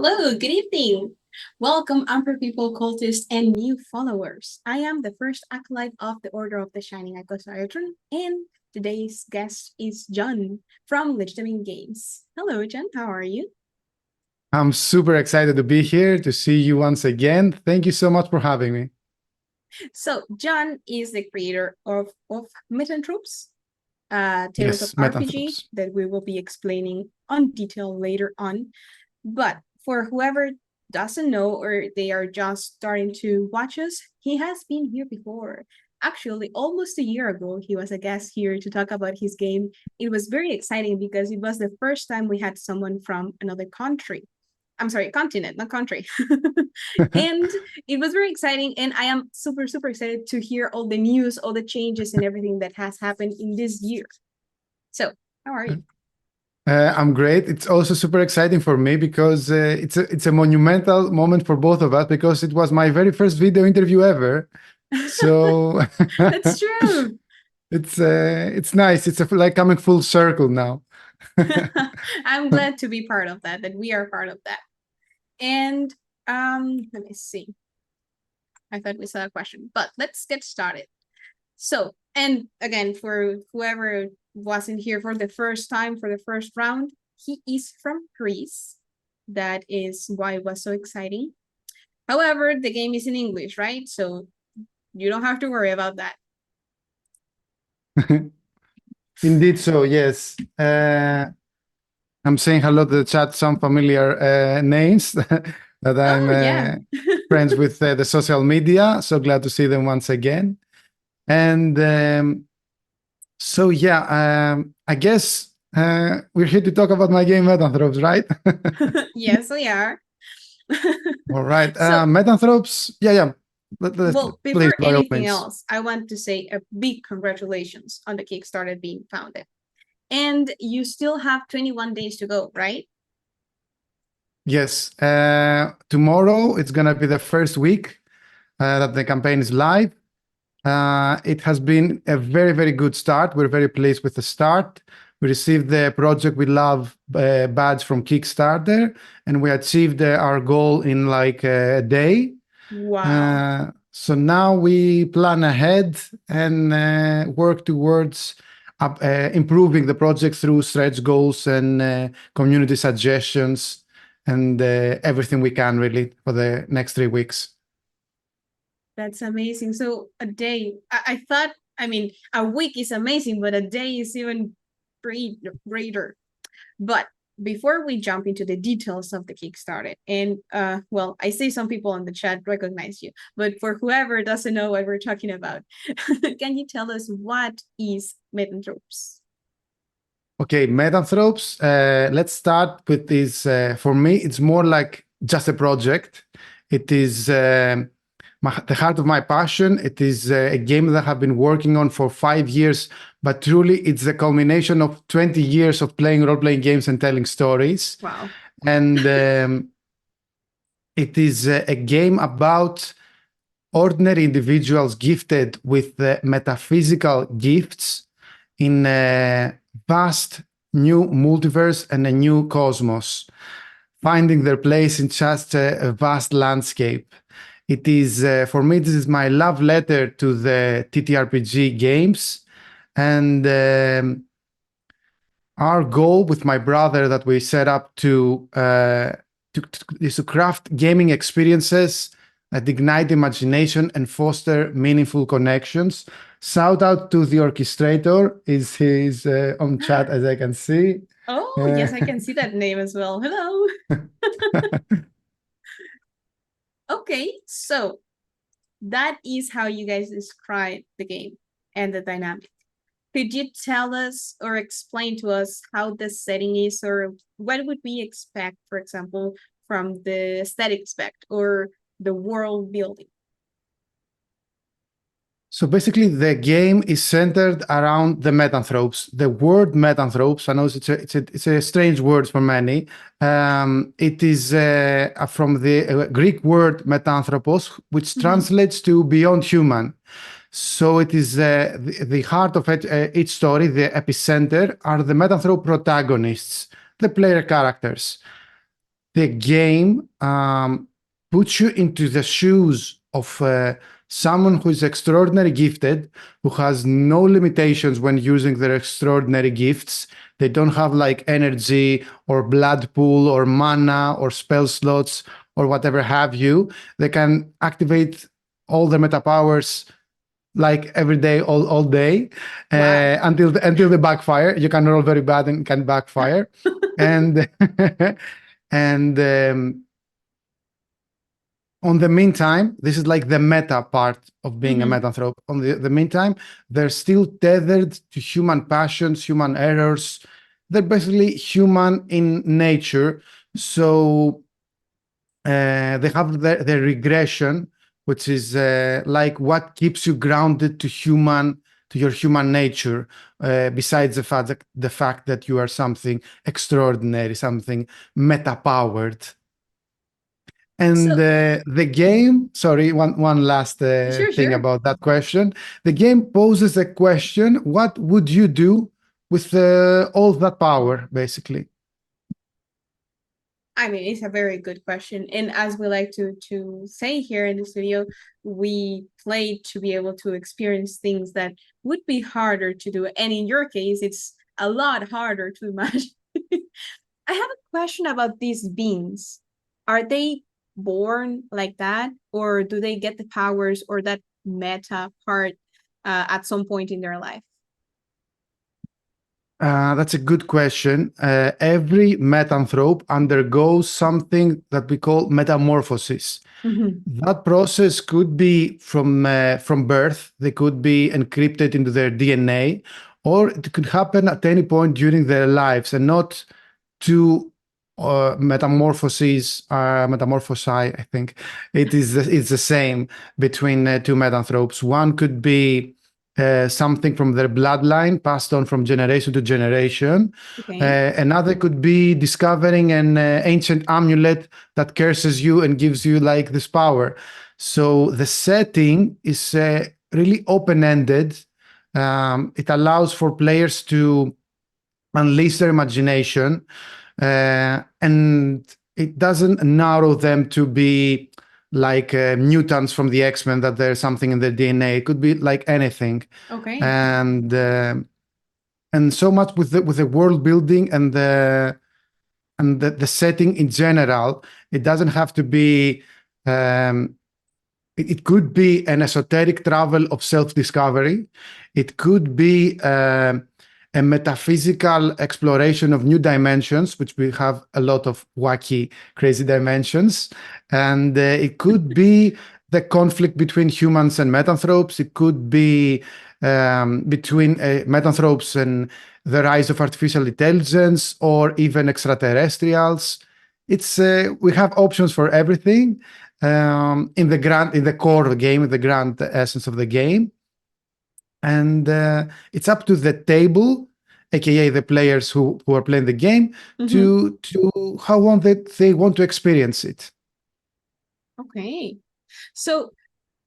Hello, good evening. Welcome, Emperor People, cultists, and new followers. I am the first acolyte of the Order of the Shining Icosahedron, and today's guest is John from Legitamine Games. Hello, John. How are you? I'm super excited to be here to see you once again. Thank you so much for having me. So, John is the creator of Metanthropes, tabletop Yes, RPG Metanthropes. that we will be explaining on detail later on. But for whoever doesn't know or they are just starting to watch us, he has been here before. Actually, almost a year ago, he was a guest here to talk about his game. It was very exciting because it was the first time we had someone from another country. I'm sorry, continent, not country. And it was very exciting. And I am super, super excited to hear all the news, all the changes, and everything that has happened in this year. So, how are you? I'm great. It's also super exciting for me because it's a monumental moment for both of us because it was my very first video interview ever. So That's true. it's nice. Like coming full circle now. I'm glad to be part of that we are part of that. And let me see. I thought we saw a question, but let's get started. So, and again, for whoever wasn't here for the first time, for the first round, he is from Greece. That is why it was so exciting. However, the game is in English, right? So you don't have to worry about that. Indeed, so yes. I'm saying hello to the chat, some familiar names that I'm Oh, yeah. friends with the social media. So glad to see them once again. And so, yeah, I guess we're here to talk about my game Metanthropes, right? Yes, we are. All right. So, Metanthropes, yeah. well, Please, before by all anything means. else, I want to say a big congratulations on the Kickstarter being founded. And you still have 21 days to go, right? Yes. Tomorrow, it's going to be the first week that the campaign is live. It has been a very, very good start. We're very pleased with the start. We received the Project We Love badge from Kickstarter, and we achieved our goal in like a day. Wow. So now we plan ahead and work towards improving the project through stretch goals and community suggestions and everything we can really for the next 3 weeks. That's amazing. So a day, I thought, I mean, a week is amazing, but a day is even greater. But before we jump into the details of the Kickstarter, and well, I say some people in the chat recognize you, but for whoever doesn't know what we're talking about, can you tell us what is Metanthropes? Okay, Metanthropes. Let's start with this. For me, it's more like just a project. It is the heart of my passion. It is a game that I've been working on for 5 years, but truly it's the culmination of 20 years of playing role-playing games and telling stories. Wow. And it is a game about ordinary individuals gifted with metaphysical gifts in a vast new multiverse and a new cosmos, finding their place in just a vast landscape. It is, for me, this is my love letter to the TTRPG games. And our goal with my brother that we set up is to craft gaming experiences that ignite imagination and foster meaningful connections. Shout out to the orchestrator. He's on chat, as I can see. Oh, yes, I can see that name as well. Hello. Okay, so that is how you guys describe the game and the dynamic. Could you tell us or explain to us how the setting is, or what would we expect, for example, from the aesthetic aspect or the world building? So basically, the game is centered around the Metanthropes. The word Metanthropes, I know it's a strange word for many. It is from the Greek word Metanthropos, which translates to beyond human. So it is the heart of each story, the epicenter, are the Metanthrope protagonists, the player characters. the game puts you into the shoes of someone who is extraordinarily gifted, who has no limitations when using their extraordinary gifts. They don't have like energy or blood pool or mana or spell slots or whatever have you. They can activate all their meta powers like every day, all day, Wow. until they backfire. You can roll very bad and can backfire, and and on the meantime, this is like the meta part of being a Metanthrope. On the meantime, they're still tethered to human passions, human errors. They're basically human in nature. So they have the regression, which is like what keeps you grounded to your human nature, besides the fact that you are something extraordinary, something meta-powered. And So the game, sorry, one last sure, thing sure. about that question. The game poses a question: what would you do with all that power, basically? I mean, it's a very good question. And as we like to say here in this video, we play to be able to experience things that would be harder to do. And in your case, it's a lot harder to imagine. I have a question about these beings. Are they born like that, or do they get the powers or that meta part at some point in their life? That's a good question. Every metanthrope undergoes something that we call metamorphosis. That process could be from birth. They could be encrypted into their DNA, or it could happen at any point during their lives, and not two metamorphosize. I think it's the same between two metanthropes. One could be something from their bloodline passed on from generation to generation. Okay. Another could be discovering an ancient amulet that curses you and gives you like this power. So the setting is really open-ended. It allows for players to unleash their imagination, and it doesn't narrow them to be like mutants from the X-Men, that there's something in their DNA. It could be like anything. Okay. And so much with the world building and the setting in general. It doesn't have to be. It could be an esoteric travel of self-discovery. It could be a metaphysical exploration of new dimensions, which we have a lot of wacky, crazy dimensions. And it could be the conflict between humans and metanthropes. It could be between metanthropes and the rise of artificial intelligence, or even extraterrestrials. It's we have options for everything in the core of the game, in the grand essence of the game. And it's up to the table, aka the players who are playing the game, to how they want to experience it. Okay. So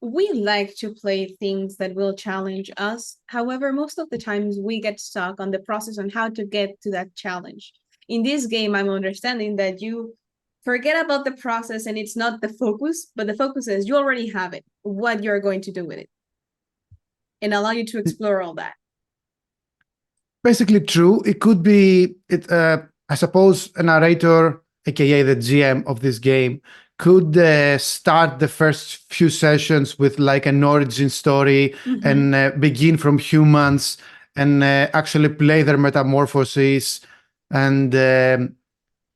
we like to play things that will challenge us. However, most of the times we get stuck on the process on how to get to that challenge. In this game, I'm understanding that you forget about the process and it's not the focus, but the focus is you already have it, what you're going to do with it, and allow you to explore all that. Basically true. It could be, I suppose, a narrator, aka the GM of this game, could start the first few sessions with like an origin story and begin from humans and actually play their metamorphosis and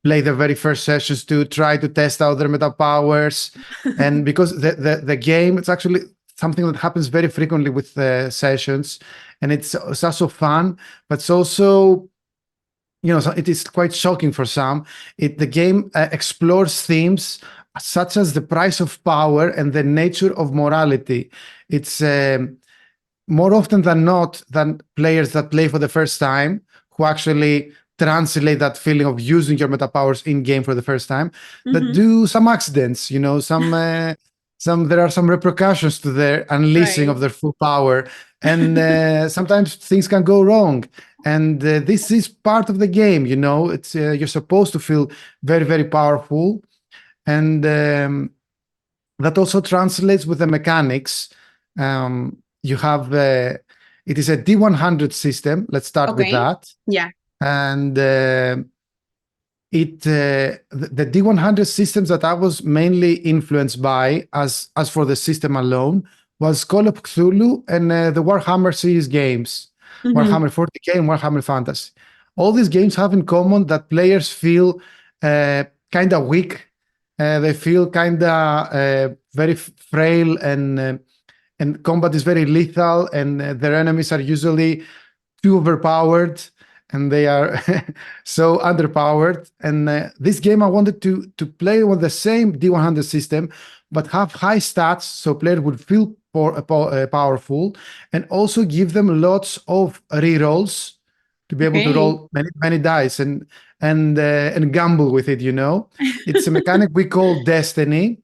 play the very first sessions to try to test out their meta powers. And because the game, it's actually something that happens very frequently with sessions, and it's also fun, but it's also, it is quite shocking for some. The game explores themes such as the price of power and the nature of morality. It's more often than not than players that play for the first time who actually translate that feeling of using your meta powers in game for the first time, that do some accidents, there are some repercussions to their unleashing of their full power, and sometimes things can go wrong. And this is part of the game, you know. It's you're supposed to feel very, very powerful, and that also translates with the mechanics. You have it is a D100 system. Let's start with Okay. that. Yeah. And the D100 systems that I was mainly influenced by, as for the system alone, was Call of Cthulhu and the Warhammer series games, Warhammer 40K and Warhammer Fantasy. All these games have in common that players feel kind of weak. They feel kind of very frail, and combat is very lethal, and their enemies are usually too overpowered, and they are so underpowered. And this game, I wanted to play with the same D100 system, but have high stats so players would feel powerful, and also give them lots of rerolls to be able to roll many dice and gamble with it. You know, it's a mechanic we call destiny,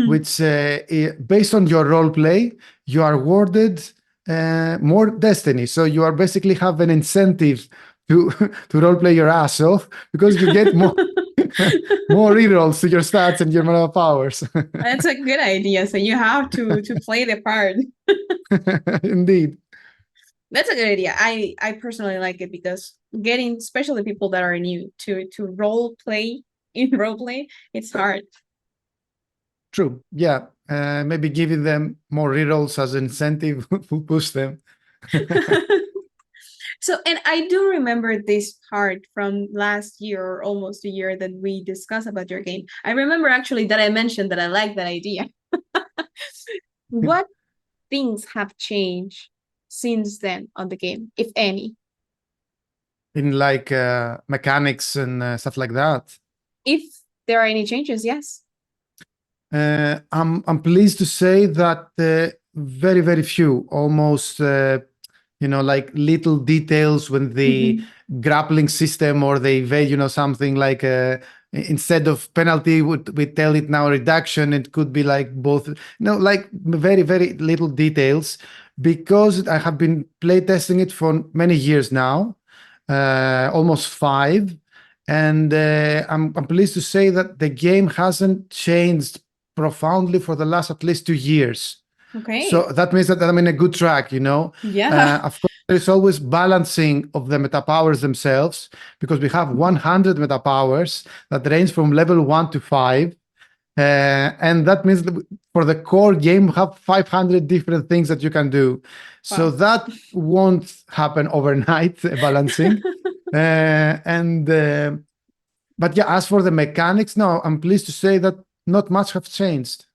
which based on your role play, you are awarded more destiny. So you are basically have an incentive to roleplay your ass off, because you get more more rerolls to your stats and your mana powers. That's a good idea. So you have to play the part. Indeed. That's a good idea. I personally like it, because getting, especially people that are new to role play in role play, it's hard. True. Yeah. Maybe giving them more rerolls as an incentive will push them. So, and I do remember this part from last year, or almost a year, that we discussed about your game. I remember actually that I mentioned that I like that idea. What things have changed since then on the game, if any? In like mechanics and stuff like that. If there are any changes, yes. I'm pleased to say that very, very few, almost like little details when the grappling system or the evade, something like instead of penalty, we tell it now reduction. It could be like both, like very, very little details, because I have been playtesting it for many years now, almost 5. And I'm pleased to say that the game hasn't changed profoundly for the last at least 2 years. Okay. So that means that I'm in a good track, Yeah. Of course, there's always balancing of the meta powers themselves, because we have 100 meta powers that range from level 1 to 5. And that means that for the core game, we have 500 different things that you can do. Wow. So that won't happen overnight, balancing. But yeah, as for the mechanics, no, I'm pleased to say that not much have changed.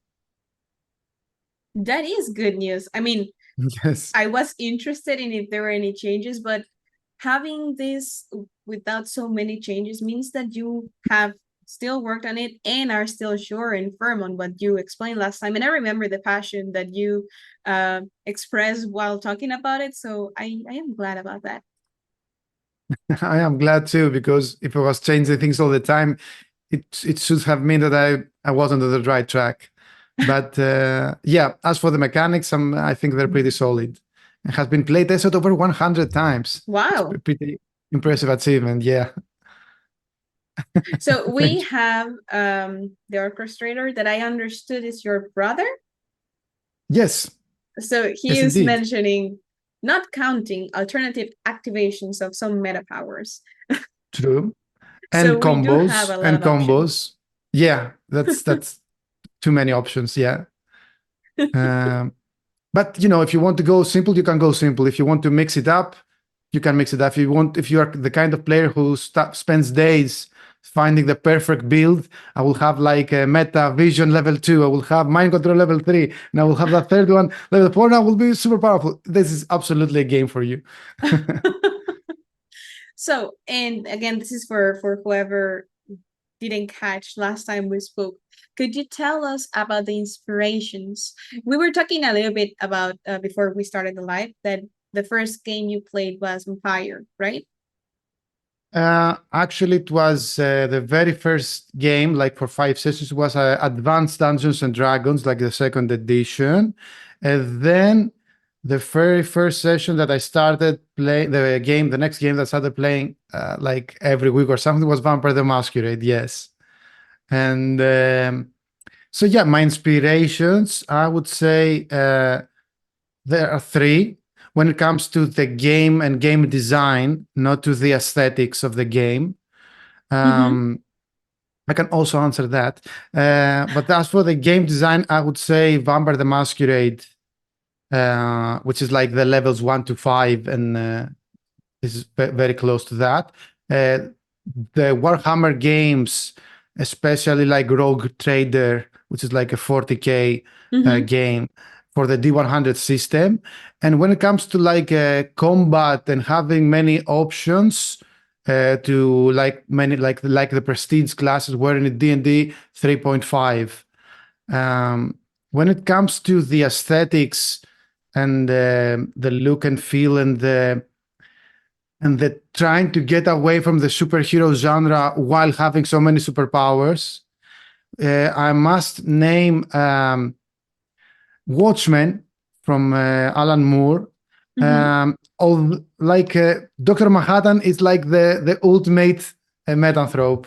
That is good news. I mean, yes, I was interested in if there were any changes, but having this without so many changes means that you have still worked on it and are still sure and firm on what you explained last time. And I remember the passion that you expressed while talking about it. So I am glad about that. I am glad too, because if I was changing things all the time, it should have meant that I wasn't on the right track. But yeah, as for the mechanics, I think they're pretty solid. It has been play tested over 100 times. Wow. It's pretty impressive achievement, yeah. So we have the orchestrator that I understood is your brother? Yes. So he is mentioning not counting alternative activations of some meta powers. True. And so combos, we do have a lot of options. Yeah, that's too many options, yeah. But if you want to go simple, you can go simple. If you want to mix it up, you can mix it up. If you are the kind of player who spends days finding the perfect build, I will have like a meta vision level 2. I will have mind control level 3, and I will have that third one level 4. And I will be super powerful. This is absolutely a game for you. So, and again, this is for whoever didn't catch last time we spoke. Could you tell us about the inspirations? We were talking a little bit about before we started the live that the first game you played was Empire, right? Actually, it was the very first game, like for 5 sessions, was Advanced Dungeons and Dragons, like the second edition. And then the very first session that I started playing the next game that I started playing like every week or something was Vampire the Masquerade, yes. And so yeah, my inspirations, I would say there are three. When it comes to the game and game design, not to the aesthetics of the game. I can also answer that. But as for the game design, I would say Vampire the Masquerade, which is like the levels 1 to 5, and is very close to that. The Warhammer games, especially like Rogue Trader, which is like a 40K game for the D100 system. And when it comes to like combat and having many options, to like many like the prestige classes were in D&D 3.5. When it comes to the aesthetics and the look and feel and the trying to get away from the superhero genre while having so many superpowers, I must name Watchmen from Alan Moore. Dr. Manhattan is like the ultimate Metanthrope,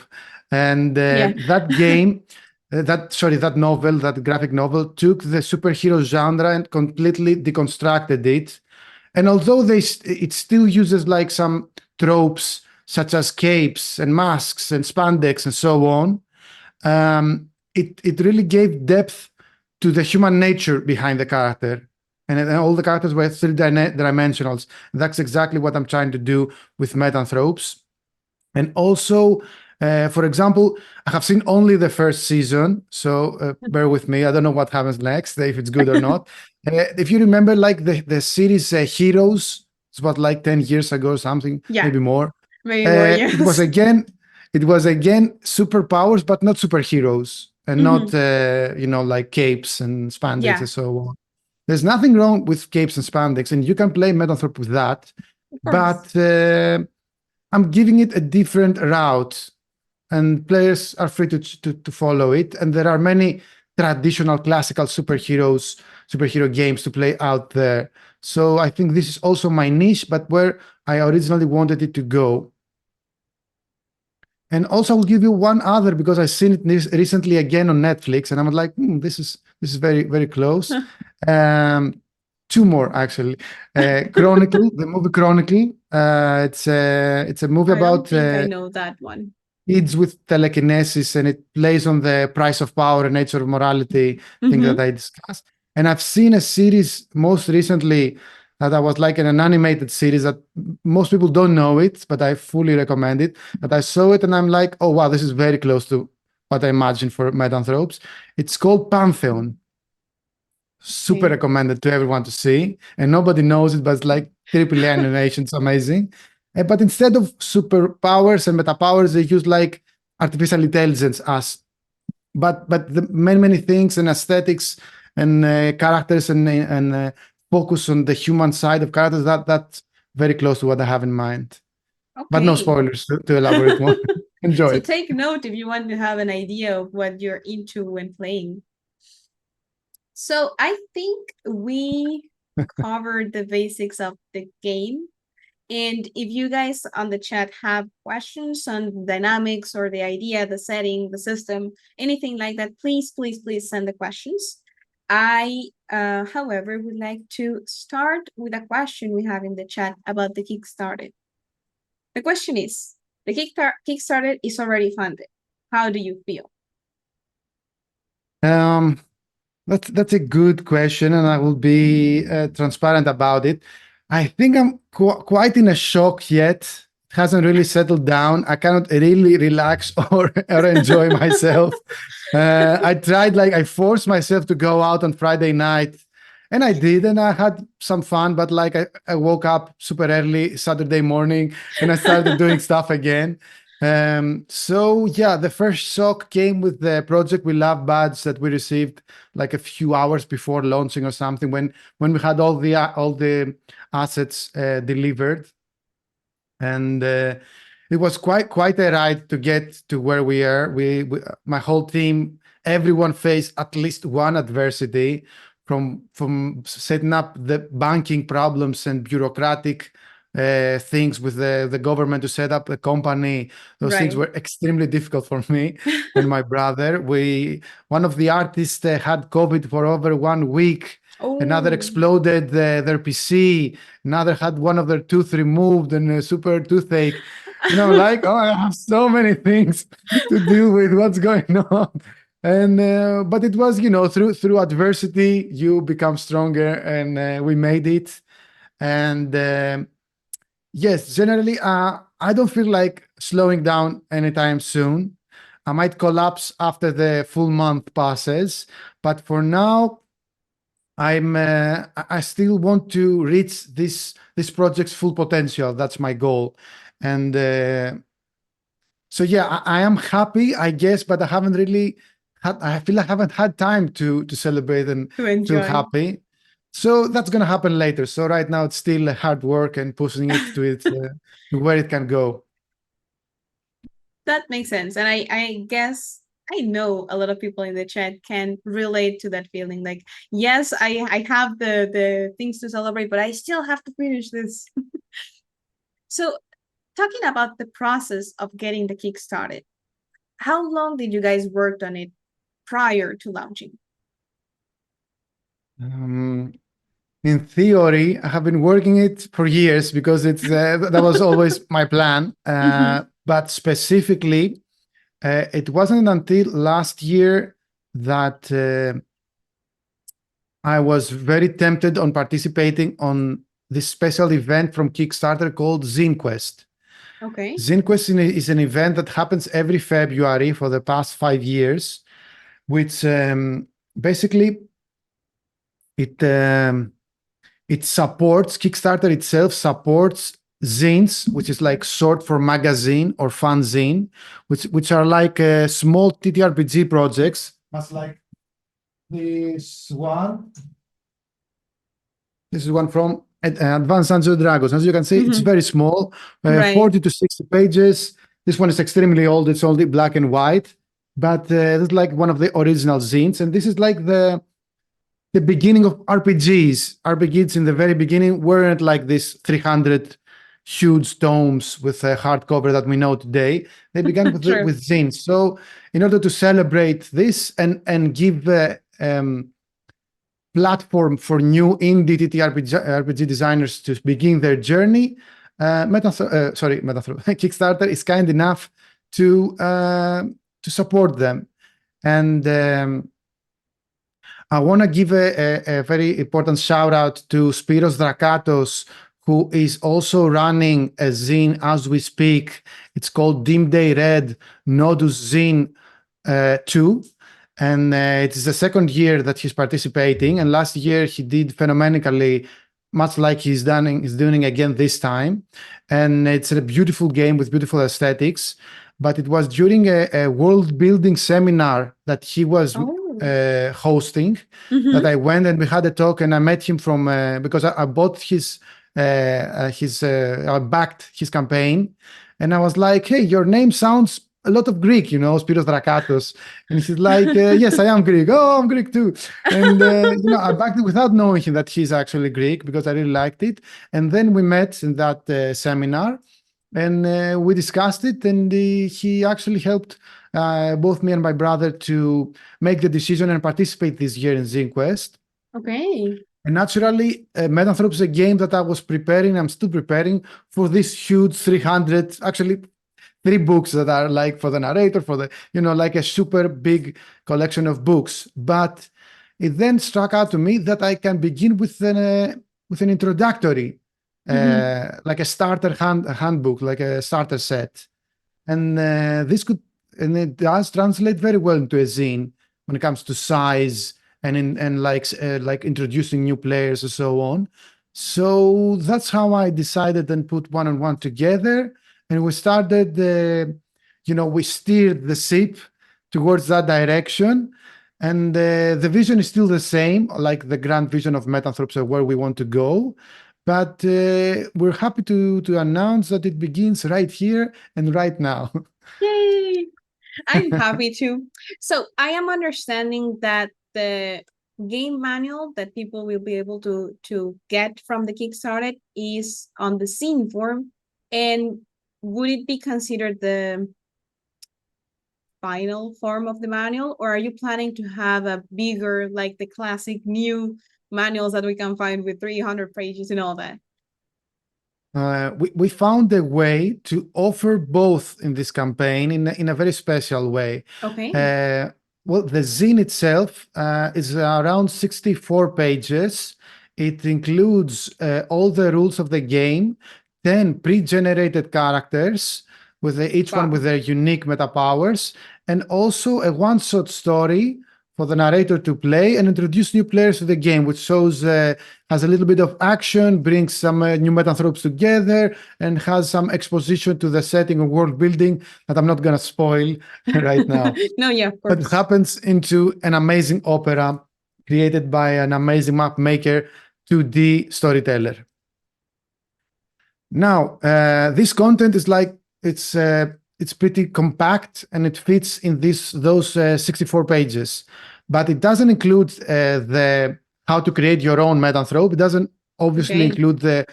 and that game, that novel, that graphic novel, took the superhero genre and completely deconstructed it. And although it still uses like some tropes such as capes and masks and spandex and so on, it really gave depth to the human nature behind the character. And all the characters were three-dimensionals. That's exactly what I'm trying to do with Metanthropes. And also, for example, I have seen only the first season, so bear with me. I don't know what happens next, if it's good or not. If you remember, like the series Heroes, it's about like 10 years ago or something, maybe more. Maybe more, yes. It was again superpowers, but not superheroes, and not like capes and spandex and so on. There's nothing wrong with capes and spandex, and you can play Metanthrope with that. But I'm giving it a different route, and players are free to follow it. And there are many traditional classical superhero games to play out there. So I think this is also my niche, but where I originally wanted it to go. And also, I'll give you one other because I've seen it recently again on Netflix, and I'm like, this is very, very close. Two more actually. Chronicle, the movie Chronicle. It's a movie about. I know that one. Kids with telekinesis, and it plays on the price of power and nature of morality thing that I discussed. And I've seen a series most recently that I was like in an animated series that most people don't know it, but I fully recommend it. But I saw it and I'm like, oh wow, this is very close to what I imagined for Metanthropes. It's called Pantheon. Super recommended to everyone to see, and nobody knows it, but it's like AAA animation. It's amazing. But instead of superpowers and metapowers, they use like artificial intelligence but the many things and aesthetics and characters and focus on the human side of characters that's very close to what I have in mind. But no spoilers to elaborate more. Enjoy it. So take note if you want to have an idea of what you're into when playing. So I think we covered the basics of the game. And if you guys on the chat have questions on dynamics or the idea, the setting, the system, anything like that, please send the questions. I, however, would like to start with a question we have in the chat about the Kickstarter. The question is, the Kickstarter is already funded. How do you feel? That's a good question, and I will be transparent about it. I think I'm quite in a shock yet. It hasn't really settled down. I cannot really relax or enjoy myself. I forced myself to go out on Friday night, and I did, and I had some fun, but like I woke up super early Saturday morning and I started doing stuff again. So yeah, the first shock came with the Project We Love badge that we received like a few hours before launching or something, when we had all the assets delivered, and it was quite a ride to get to where we are. My whole team, everyone faced at least one adversity, from setting up the banking problems and bureaucratic things with the government to set up a company. Those things Right. were extremely difficult for me and my brother. One of the artists had COVID for over 1 week. Another Oh, exploded their PC. Another had one of their tooth removed and a super toothache. Like, oh, I have so many things to deal with. What's going on? And but it was, through adversity you become stronger, and we made it. And yes, generally, I don't feel like slowing down anytime soon. I might collapse after the full month passes, but for now, I still want to reach this project's full potential. That's my goal, and so yeah, I am happy, I guess, but I haven't really had. I feel I haven't had time to celebrate and to feel enjoy. happy. So that's gonna happen later. So right now it's still hard work and pushing it to where it can go. That makes sense. And I guess I know a lot of people in the chat can relate to that feeling. Like, yes, I have the things to celebrate, but I still have to finish this. So talking about the process of getting the kick started, how long did you guys work on it prior to launching? In theory, I have been working it for years because that was always my plan. Mhm. But specifically, it wasn't until last year that I was very tempted on participating on this special event from Kickstarter called Zine Quest. Okay. Zine Quest is an event that happens every February for the past 5 years, which basically it it supports Kickstarter itself supports zines, which is like short for magazine or fanzine, which are like small TTRPG projects, much like this one. This is one from Advanced Dungeons and Dragons. As you can see, it's Mhm. very small, Right. 40 to 60 pages. This one is extremely old. It's only black and white, but it's like one of the original zines. And this is like the beginning of RPGs. RPGs in the very beginning weren't like this 300 huge tomes with a hardcover that we know today. They began with True. with zines. So in order to celebrate this and give platform for new indie RPG designers to begin their journey, Kickstarter is kind enough to support them. And I want to give a very important shout out to Spiros Drakatos, who is also running a zine as we speak. It's called Dim Day Red Nodus Zine 2. And it is the second year that he's participating. And last year he did phenomenally, much like he's doing again this time. And it's a beautiful game with beautiful aesthetics. But it was during a world building seminar that he was Oh. hosting that Mhm. I went and we had a talk, and I met him from because I bought I backed his campaign, and I was like, "Hey, your name sounds a lot of Greek, Spiros Drakatos," and he's like, "Yes, I am Greek. Oh, I'm Greek too." And I backed it without knowing that he's actually Greek because I really liked it. And then we met in that seminar, and we discussed it, and he actually helped both me and my brother to make the decision and participate this year in Zine Quest. Okay. And naturally, Metanthropes is a game that I was preparing, I'm still preparing for this huge 300, actually 3 books that are like for the narrator, for the, like a super big collection of books. But it then struck out to me that I can begin with an introductory, Mhm. like a starter handbook, like a starter set. And and it does translate very well into a zine when it comes to size and like introducing new players and so on. So that's how I decided and put one and one together, and we started. We steered the ship towards that direction, and the vision is still the same, like the grand vision of Metanthropes of where we want to go. But we're happy to announce that it begins right here and right now. Yay. I'm happy to. So I am understanding that the game manual that people will be able to get from the Kickstarter is on the scene form, and would it be considered the final form of the manual, or are you planning to have a bigger, like the classic new manuals that we can find with 300 pages and all that? We found a way to offer both in this campaign in a very special way. Okay. Well, the zine itself is around 64 pages. It includes all the rules of the game, 10 pre-generated characters, with each one with their unique meta powers, and also a one-shot story for the narrator to play and introduce new players to the game, which shows has a little bit of action, brings some new Metanthropes together, and has some exposition to the setting and world building that I'm not going to spoil right now. No, yeah, of course. But it happens into an amazing opera created by an amazing map maker, 2D storyteller. Now, this content is like, it's pretty compact and it fits in those 64 pages, but it doesn't include the how to create your own Metanthrope. It doesn't obviously include the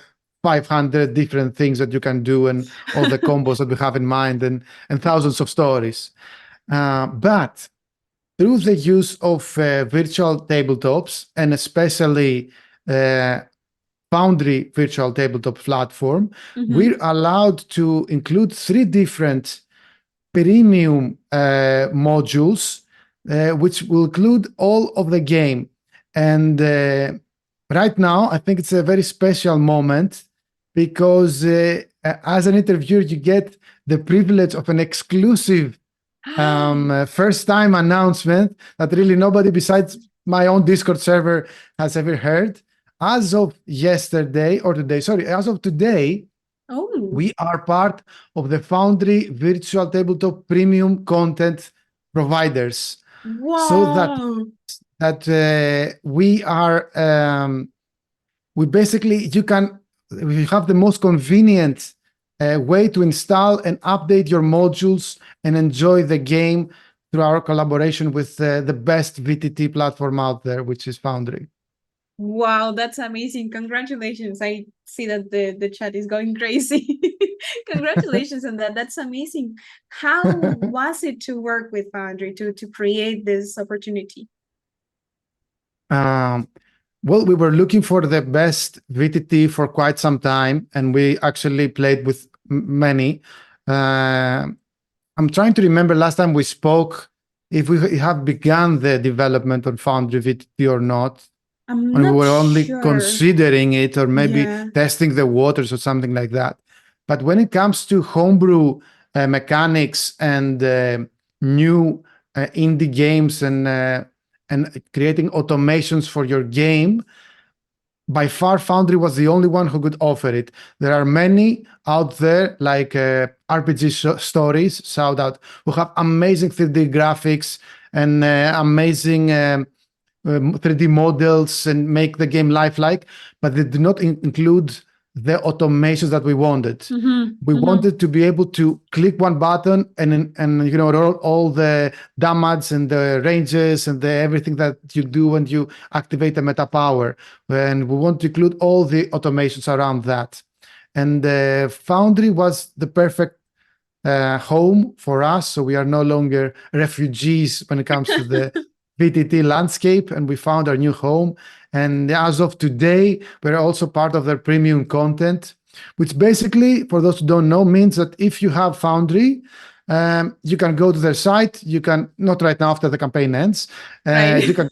500 different things that you can do and all the combos that we have in mind and thousands of stories. But through the use of virtual tabletops, and especially Foundry virtual tabletop platform, we're allowed to include 3 different premium modules, which will include all of the game. And right now, I think it's a very special moment because as an interviewer, you get the privilege of an exclusive first-time announcement that really nobody besides my own Discord server has ever heard. As of yesterday, or today, sorry, as of today, we are part of the Foundry virtual tabletop premium content providers. Wow. So that we are, we basically, we have the most convenient way to install and update your modules and enjoy the game through our collaboration with the best VTT platform out there, which is Foundry. Wow, that's amazing. Congratulations. I see that the chat is going crazy. Congratulations on that. That's amazing. How was it to work with Foundry to create this opportunity? Well, we were looking for the best VTT for quite some time, and we actually played with many. I'm trying to remember last time we spoke if we have begun the development on Foundry VTT or not. I'm we were only sure. considering it, or maybe testing the waters or something like that. But when it comes to homebrew mechanics and new indie games and creating automations for your game, by far Foundry was the only one who could offer it. There are many out there, like RPG stories, shout out, who have amazing 3D graphics and amazing 3D models and make the game lifelike, but they do not include the automations that we wanted. We wanted to be able to click one button and you know, all the damage and the ranges and everything that you do when you activate a meta power. And we want to include all the automations around that. And Foundry was the perfect home for us, so we are no longer refugees when it comes to the VTT landscape, and we found our new home. And as of today, we're also part of their premium content, which basically, for those who don't know, means that if you have Foundry, you can go to their site. You can, not right now after the campaign ends, you can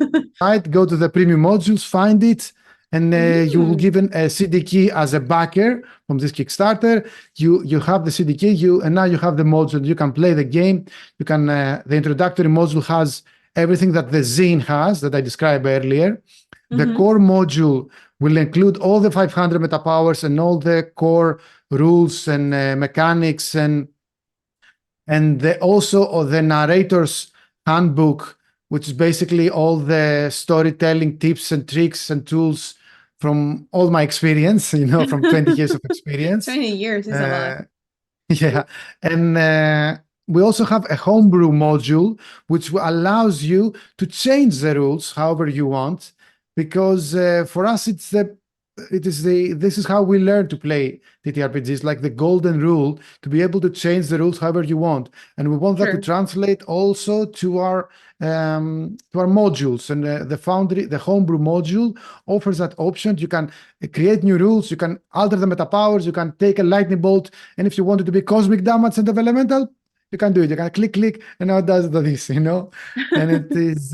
go to the premium modules, find it, and you will given a CD key as a backer from this Kickstarter. You have the CD key, and now you have the module. You can play the game. You can the introductory module has everything that the zine has that I described earlier. The core module will include all the 500 meta powers and all the core rules and mechanics and also the narrator's handbook, which is basically all the storytelling tips and tricks and tools from all my experience, you know, from 20 years of experience. 20 years is a lot. Yeah, and we also have a homebrew module, which allows you to change the rules however you want, because for us, this is how we learn to play TTRPGs, like the golden rule, to be able to change the rules however you want. And we want that to Sure. translate also to our modules. And the homebrew module offers that option. You can create new rules, you can alter the meta powers, you can take a lightning bolt, and if you want it to be cosmic damage and elemental, you can do it. You can click, and now it does this, And it is,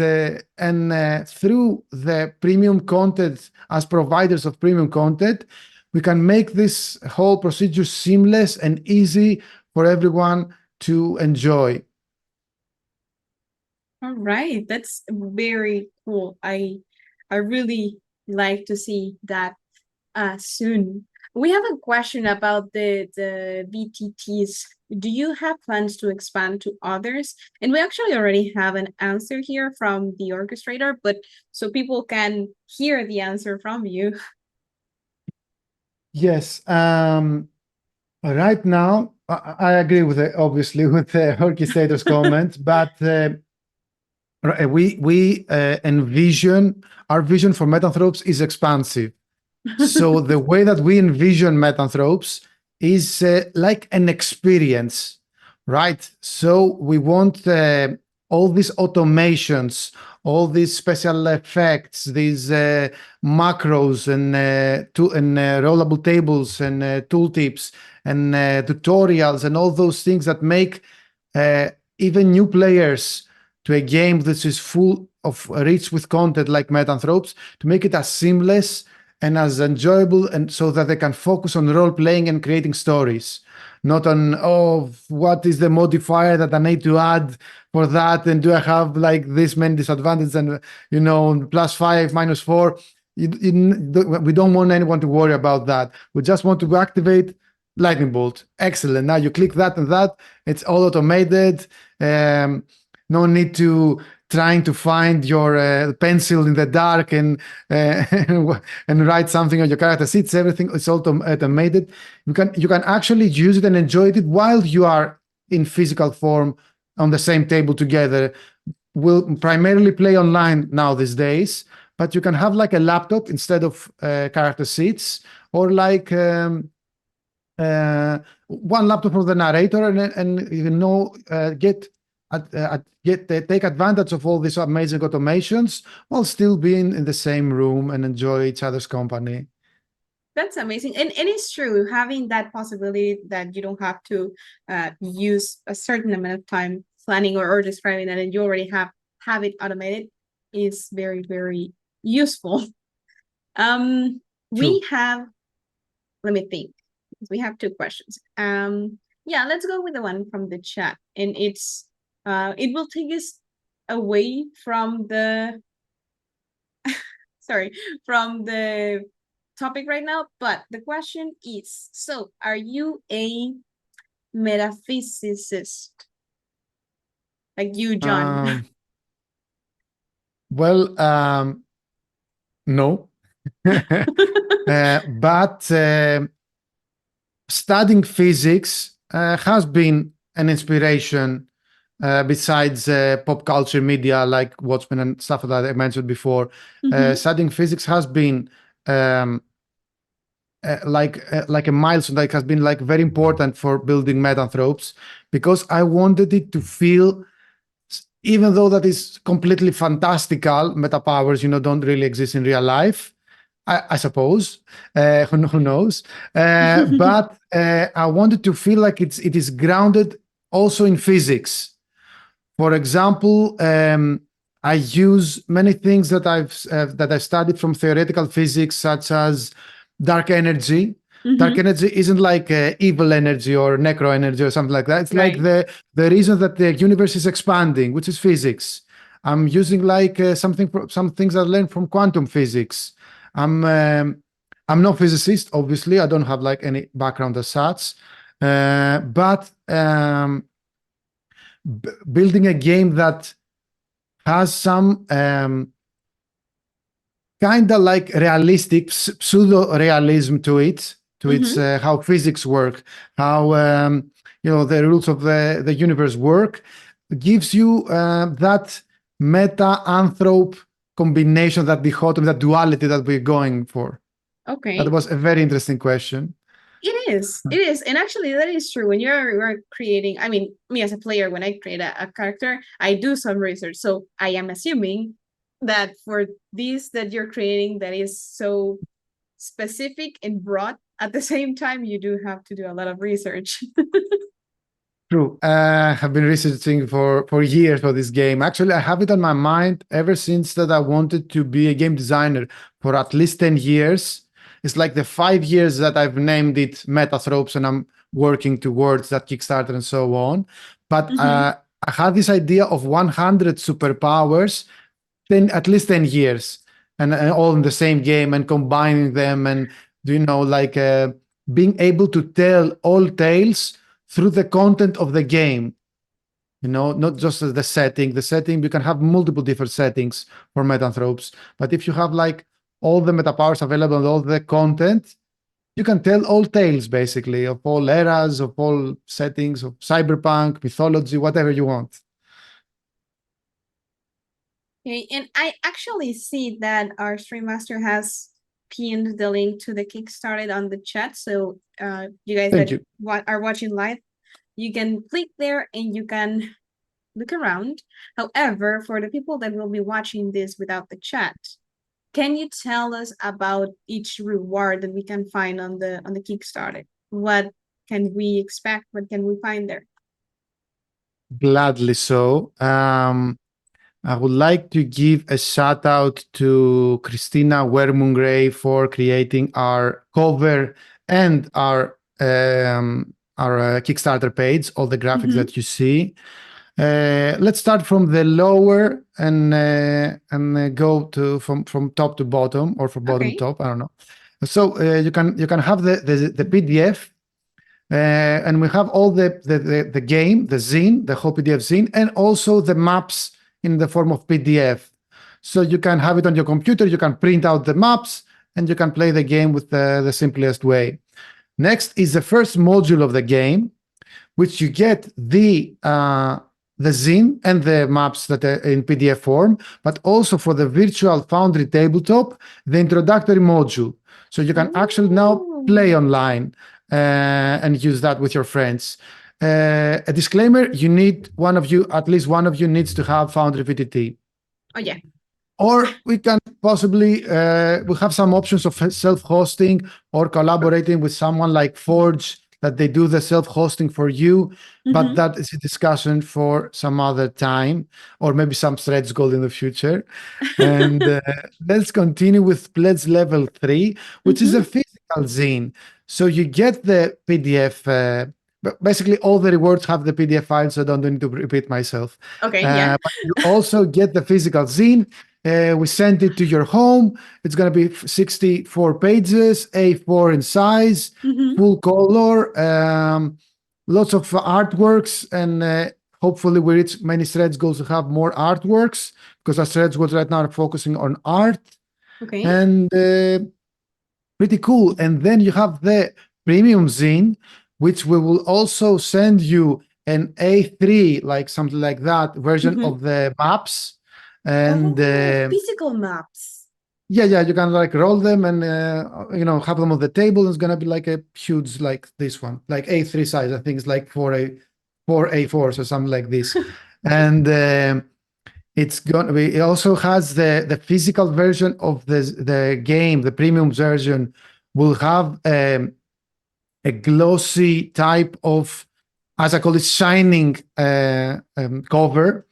through the premium content, as providers of premium content, we can make this whole procedure seamless and easy for everyone to enjoy. All right, that's very cool. I really like to see that soon. We have a question about the VTTs. Do you have plans to expand to others? And we actually already have an answer here from the orchestrator, but so people can hear the answer from you. Yes. Right now, I agree with obviously with the orchestrator's comment, but we envision, our vision for Metanthropes is expansive. So the way that we envision Metanthropes is like an experience, right? So we want all these automations, all these special effects, these macros and rollable tables and tooltips and tutorials and all those things that make even new players to a game that is full of rich with content like Metanthropes, to make it as seamless and as enjoyable, and so that they can focus on role playing and creating stories, not on, oh, what is the modifier that I need to add for that, and do I have like this many disadvantages, and +5, -4. We don't want anyone to worry about that. We just want to activate lightning bolt. Excellent. Now you click that and that. It's all automated. No need to trying to find your pencil in the dark and write something on your character sheets. Everything is automated. You can actually use it and enjoy it while you are in physical form on the same table together. We'll primarily play online now these days, but you can have like a laptop instead of character sheets, or like one laptop for the narrator, and take advantage of all these amazing automations while still being in the same room and enjoy each other's company. That's amazing. And it's true, having that possibility that you don't have to use a certain amount of time planning or describing that, and you already have it automated, is very, very useful. We have, let me think, we have 2 questions. Yeah, let's go with the one from the chat, and it's it will take us away from the sorry, from the topic right now, but the question is, so are you a metaphysicist? Like you, John? Well, no. But studying physics has been an inspiration, besides pop culture media like Watchmen and stuff that I mentioned before. Studying physics has been like a milestone that has been like very important for building Metanthropes, because I wanted it to feel, even though that is completely fantastical, meta powers, don't really exist in real life, I suppose. Who knows? But I wanted to feel like it is grounded also in physics. For example, I use many things that I've studied from theoretical physics, such as dark energy. Dark energy isn't like evil energy or necro energy or something like that. It's like the reason that the universe is expanding, which is physics. I'm using like some things I learned from quantum physics. I'm no physicist, obviously. I don't have like any background as such, but building a game that has some kind of like realistic pseudo realism to it, its how physics work, how the rules of the universe work, gives you that meta-anthrope combination, that dichotomy, that duality that we're going for. Okay. That was a very interesting question. It is. And actually, that is true. When you're creating, I mean, me as a player, when I create a character, I do some research. So I am assuming that for this that you're creating that is so specific and broad at the same time, you do have to do a lot of research. True. I have been researching for years for this game. Actually, I have it on my mind ever since that I wanted to be a game designer for at least 10 years. It's like the 5 years that I've named it Metanthropes, and I'm working towards that Kickstarter and so on. But I had this idea of 100 superpowers, at least 10 years, and all in the same game, and combining them, and being able to tell all tales through the content of the game, not just the setting. The setting, you can have multiple different settings for Metanthropes, but if you have like all the meta powers available and all the content, you can tell all tales basically of all eras, of all settings, of cyberpunk, mythology, whatever you want. Okay, and I actually see that our stream master has pinned the link to the Kickstarter on the chat. So you guys are watching live, you can click there and you can look around. However, for the people that will be watching this without the chat, can you tell us about each reward that we can find on the Kickstarter? What can we expect? What can we find there? Gladly so. I would like to give a shout out to Christina Wermungray for creating our cover and our Kickstarter page, all the graphics that you see. Let's start from the lower and go to from top to bottom, or from bottom to top. I don't know. So you can have the PDF. And we have all the game, the zine, the whole PDF zine, and also the maps in the form of PDF. So you can have it on your computer, you can print out the maps, and you can play the game with the simplest way. Next is the first module of the game, which you get the zine and the maps that are in PDF form, but also for the virtual Foundry tabletop, the introductory module. So you can actually now play online and use that with your friends. A disclaimer, you need at least one of you needs to have Foundry VTT. Oh yeah. Or we can possibly, we have some options of self-hosting or collaborating with someone like Forge, that they do the self-hosting for you, but that is a discussion for some other time, or maybe some stretch goal in the future. And let's continue with Pledge Level 3, which is a physical zine. So you get the PDF, basically all the rewards have the PDF file, so I don't need to repeat myself. Okay, yeah. But you also get the physical zine. We send it to your home. It's going to be 64 pages, A4 in size, full color, lots of artworks, and hopefully we reach many stretch goals to have more artworks, because our stretch goals right now are focusing on art. Okay. And pretty cool. And then you have the premium zine, which we will also send you an A3, like something like that, version of the maps. And physical maps. Yeah, you can like roll them and have them on the table. It's gonna be like a huge, like this one, like A3 size. I think it's like 4 A4s or something like this. And it's gonna be. It also has the physical version of the game. The premium version will have a glossy type of, as I call it, shining cover.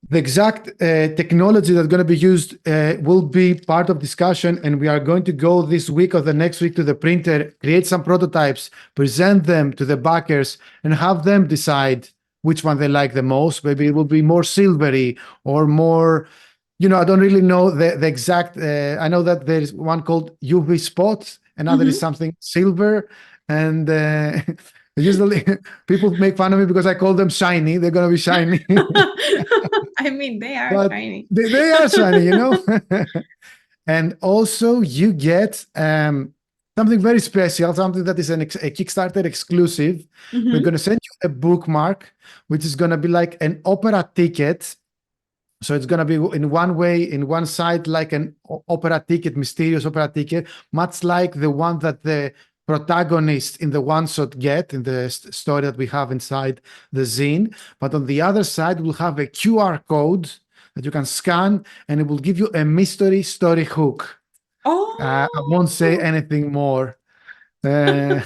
The exact technology that's going to be used will be part of discussion, and we are going to go this week or the next week to the printer, create some prototypes, present them to the backers, and have them decide which one they like the most. Maybe it will be more silvery or more, I don't really know the exact. I know that there is one called UV spot, another is something silver, and usually people make fun of me because I call them shiny. They're going to be shiny. I mean, they are shiny. They are shiny, And also you get something very special, something that is a Kickstarter exclusive. We're going to send you a bookmark, which is going to be like an opera ticket. So it's going to be in one way, in one side, like an opera ticket, mysterious opera ticket, much like the one that the protagonist in the one-shot get in the story that we have inside the zine. But on the other side, we'll have a QR code that you can scan, and it will give you a mystery story hook. I won't say anything more. And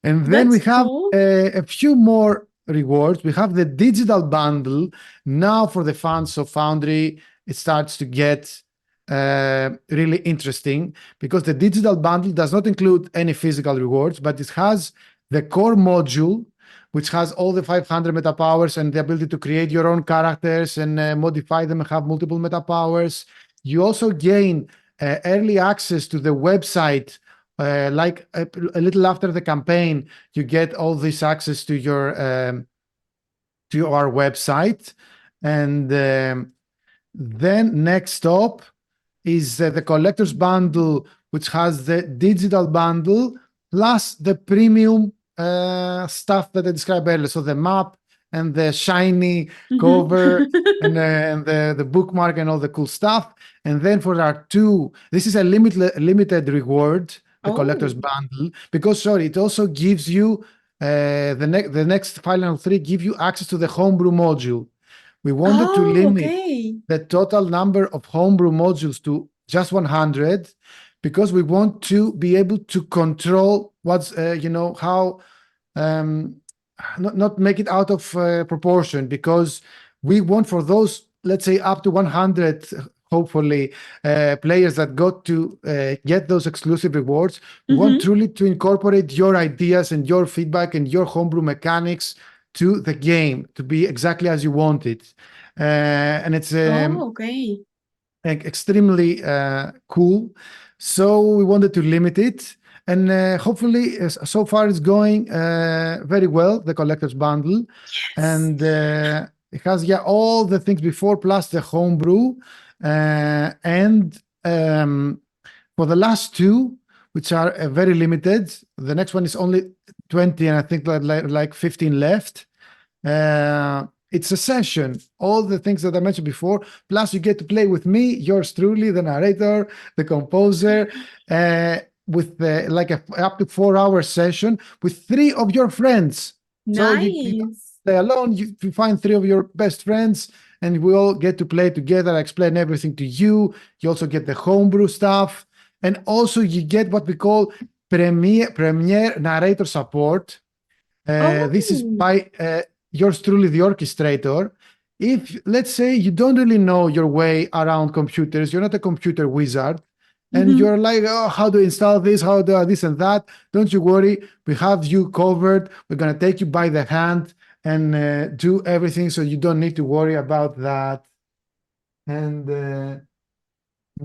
then we have cool. a few more rewards. We have the digital bundle. Now for the fans of Foundry, it starts to get really interesting, because the digital bundle does not include any physical rewards, but it has the core module, which has all the 500 meta powers and the ability to create your own characters and modify them and have multiple meta powers. You also gain early access to the website. Like a little after the campaign, you get all this access to your to our website. And then next up is the collector's bundle, which has the digital bundle plus the premium stuff that I described earlier. So the map and the shiny cover and the bookmark and all the cool stuff. And then for our this is a limited reward, the collector's bundle, because it also gives you the next final 3 give you access to the homebrew module. We wanted to limit the total number of homebrew modules to just 100, because we want to be able to control what's how not make it out of proportion, because we want for those, let's say, up to 100 hopefully players that got to get those exclusive rewards. We want truly to incorporate your ideas and your feedback and your homebrew mechanics to the game to be exactly as you want it. And it's extremely cool. So we wanted to limit it. And hopefully, so far it's going very well, the collector's bundle. And it has, all the things before, plus the homebrew. And for the last 2, which are very limited, the next one is only 20, and I think like 15 left. It's a session, all the things that I mentioned before, plus you get to play with me, yours truly, the narrator, the composer, with like up to 4-hour session with 3 of your friends. So you play alone, you find 3 of your best friends, and we all get to play together. I explain everything to you. You also get the homebrew stuff, and also you get what we call premier narrator support. This is by yours truly, the orchestrator. If, let's say, you don't really know your way around computers, you're not a computer wizard, and you're like, oh, how do I install this? How do I this and that? Don't you worry. We have you covered. We're going to take you by the hand and do everything, so you don't need to worry about that. And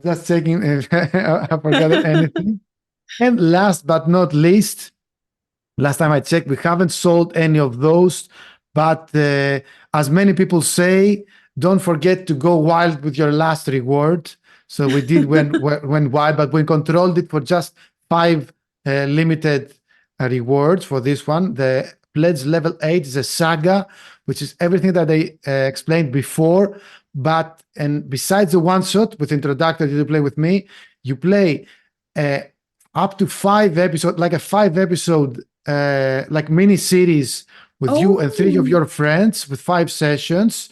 just checking if I forgot anything. And last but not least, last time I checked, we haven't sold any of those. But as many people say, don't forget to go wild with your last reward. So we did went wild, but we controlled it for just 5 limited rewards for this one. The pledge level 8 is a saga, which is everything that I explained before. And besides the one-shot with introductory to play with me, you play up to 5 episodes, like a 5-episode like mini series with you and 3 of your friends with 5 sessions,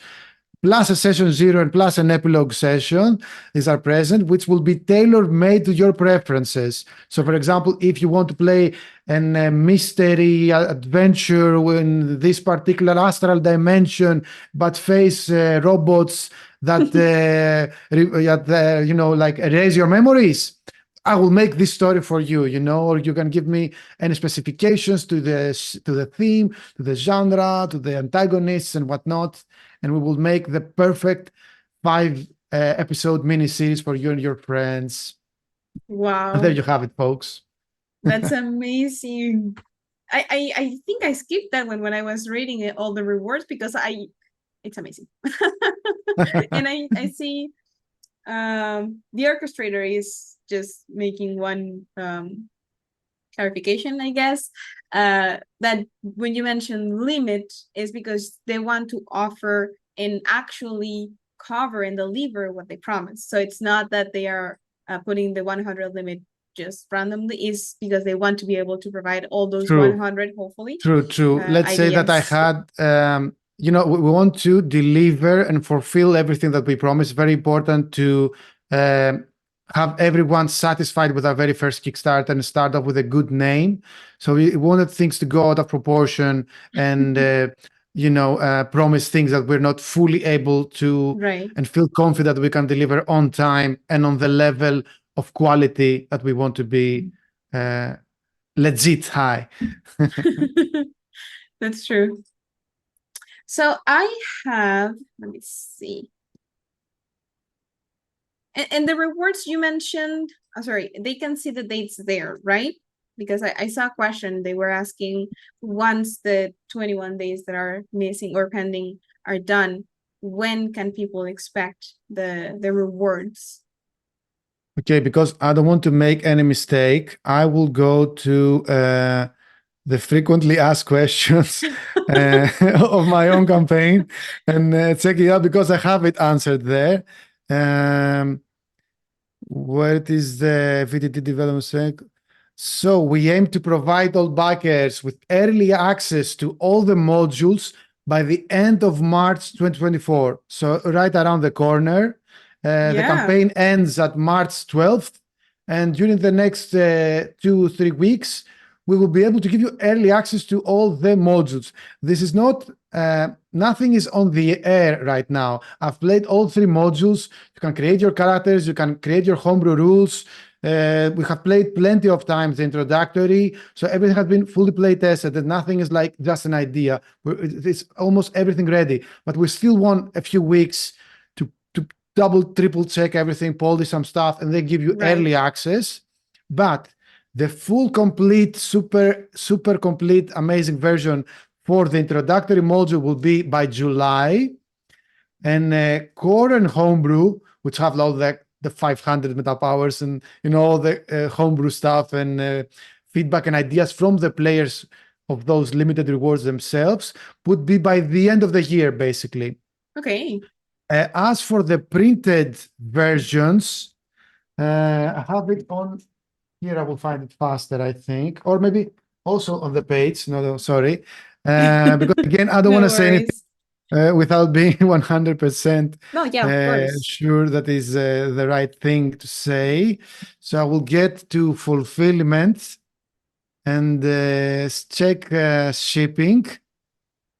plus a session 0 and plus an epilogue session is are present, which will be tailor-made to your preferences. So, for example, if you want to play a mystery adventure in this particular astral dimension, but face robots that like erase your memories, I will make this story for you, or you can give me any specifications to the theme, to the genre, to the antagonists and whatnot, and we will make the perfect 5-episode mini-series for you and your friends. Wow. And there you have it, folks. That's amazing. I think I skipped that one when I was reading it, all the rewards, because it's amazing. And I see the orchestrator is just making one clarification, I guess. That when you mention limit is because they want to offer and actually cover and deliver what they promise. So it's not that they are putting the 100 limit just randomly, is because they want to be able to provide all those True. 100, hopefully. True. Let's say that I ideas. had, we want to deliver and fulfill everything that we promise. Very important to have everyone satisfied with our very first Kickstarter and start off with a good name. So we wanted things to go out of proportion and, promise things that we're not fully able to, Right. and feel confident that we can deliver on time and on the level of quality that we want to be legit high. That's true. So I have, let me see. And the rewards you mentioned, sorry, they can see the dates there, right? Because I saw a question, they were asking, once the 21 days that are missing or pending are done, when can people expect the rewards? Okay, because I don't want to make any mistake, I will go to the frequently asked questions of my own campaign and check it out because I have it answered there. What is the VTT development cycle? So we aim to provide all backers with early access to all the modules by the end of March 2024. So right around the corner. The campaign ends at March 12th. And during the next 2-3 weeks, we will be able to give you early access to all the modules. This is not, nothing is on the air right now. I've played all 3 modules. You can create your characters, you can create your homebrew rules. We have played plenty of times the introductory, so everything has been fully play tested, and nothing is like just an idea. It's almost everything ready, but we still want a few weeks to double, triple check everything, polish some stuff, and then give you early access. But the full, complete, super complete, amazing version for the introductory module will be by July. And core and homebrew, which have all the 500 meta powers and all the homebrew stuff and feedback and ideas from the players of those limited rewards themselves, would be by the end of the year, basically. Okay. As for the printed versions, I have it on here. I will find it faster, I think, or maybe also on the page. No, sorry, because again, I don't want to say anything without being 100% sure that is the right thing to say. So I will get to fulfillment and check shipping.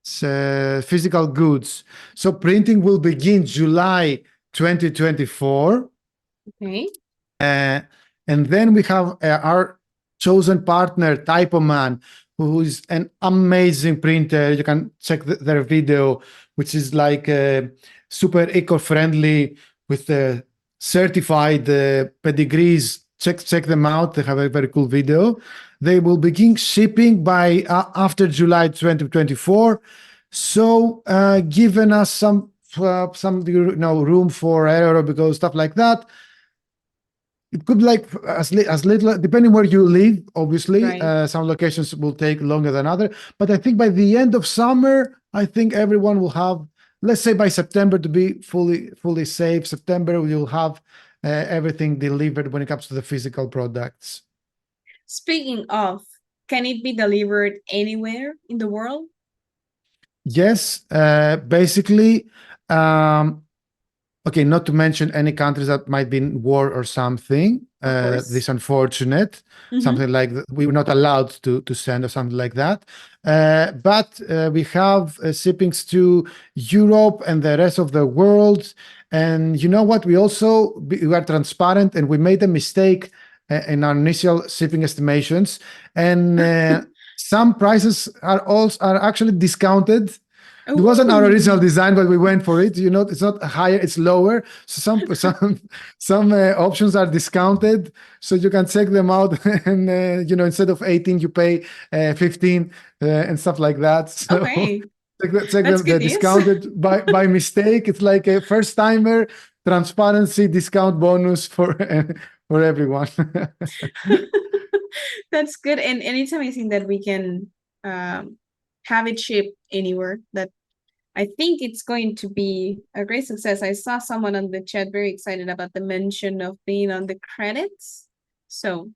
Physical goods. So printing will begin July 2024. Okay. And then we have our chosen partner, Typoman, who is an amazing printer. You can check their video, which is like super eco-friendly with the certified pedigrees. Check them out. They have a very cool video. They will begin shipping by after July 2024. So giving us some room for error because stuff like that. It could be like as little, depending where you live, obviously. Some locations will take longer than others. But I think by the end of summer, I think everyone will have, let's say by September, to be fully safe. September, we will have everything delivered when it comes to the physical products. Speaking of, can it be delivered anywhere in the world? Yes, basically. Okay, not to mention any countries that might be in war or something. This unfortunate, something like that. We were not allowed to send or something like that. But we have shippings to Europe and the rest of the world. And you know what? We are transparent, and we made a mistake in our initial shipping estimations. And some prices are actually discounted. It wasn't our original design, but we went for it. It's not higher, it's lower. So some options are discounted, so you can check them out. And instead of 18, you pay 15 and stuff like that. So check them. They're discounted by mistake. It's like a first timer transparency discount bonus for for everyone. That's good. And it's amazing that we can have it shipped anywhere. That I think it's going to be a great success. I saw someone on the chat very excited about the mention of being on the credits. So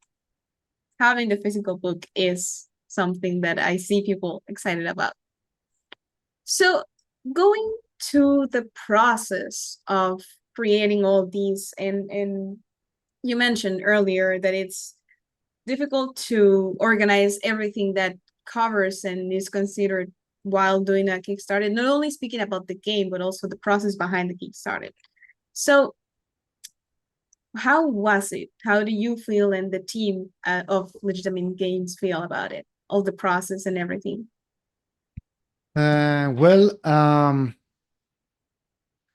having the physical book is something that I see people excited about. So going to the process of creating all these, and you mentioned earlier that it's difficult to organize everything that covers and is considered while doing a Kickstarter, not only speaking about the game, but also the process behind the Kickstarter. So how was it? How do you feel and the team of Legitamine Games feel about it? All the process and everything?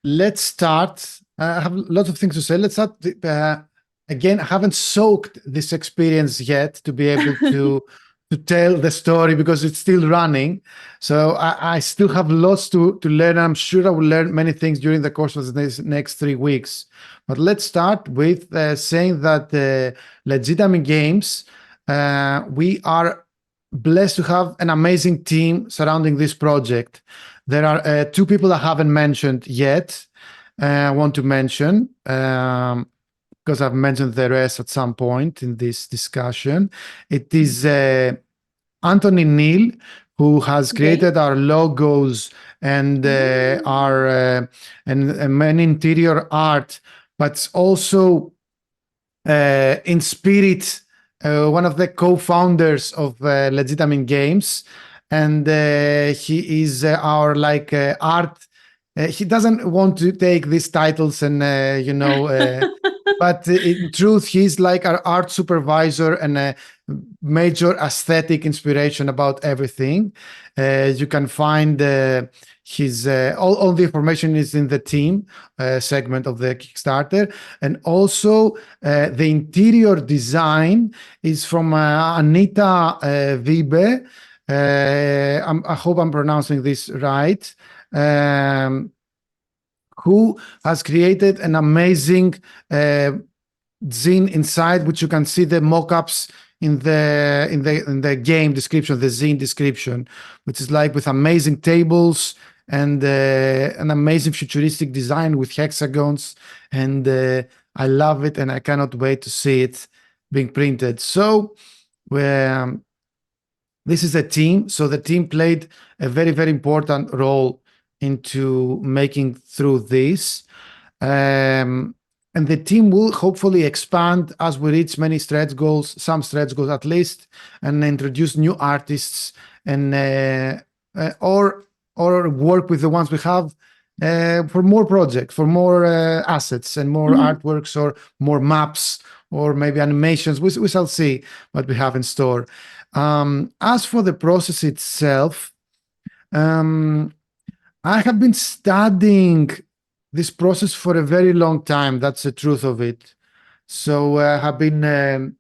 Let's start. I have lots of things to say. Let's start. Again, I haven't soaked this experience yet to be able to tell the story because it's still running. So I still have lots to learn. I'm sure I will learn many things during the course of the next 3 weeks. But let's start with saying that Legitamine Games, we are blessed to have an amazing team surrounding this project. There are 2 people I haven't mentioned yet. I want to mention because I've mentioned the rest at some point in this discussion. It is Anthony Neal, who has created our logos and our and many interior art, but also in spirit, one of the co-founders of Legitamine Games, and he is our art. He doesn't want to take these titles and but in truth, he's like our art supervisor and a major aesthetic inspiration about everything. You can find his all the information is in the team segment of the Kickstarter, and also the interior design is from Anita Wiebe. I hope I'm pronouncing this right. Who has created an amazing zine inside, which you can see the mock-ups in the game description, the zine description, which is like with amazing tables and an amazing futuristic design with hexagons, and I love it, and I cannot wait to see it being printed. So this is a team. So the team played a very, very important role into making through this. And the team will hopefully expand as we reach many stretch goals, some stretch goals at least, and introduce new artists and or work with the ones we have for more projects, for more assets and more artworks or more maps or maybe animations. We shall see what we have in store. As for the process itself, I have been studying this process for a very long time. That's the truth of it. So I have been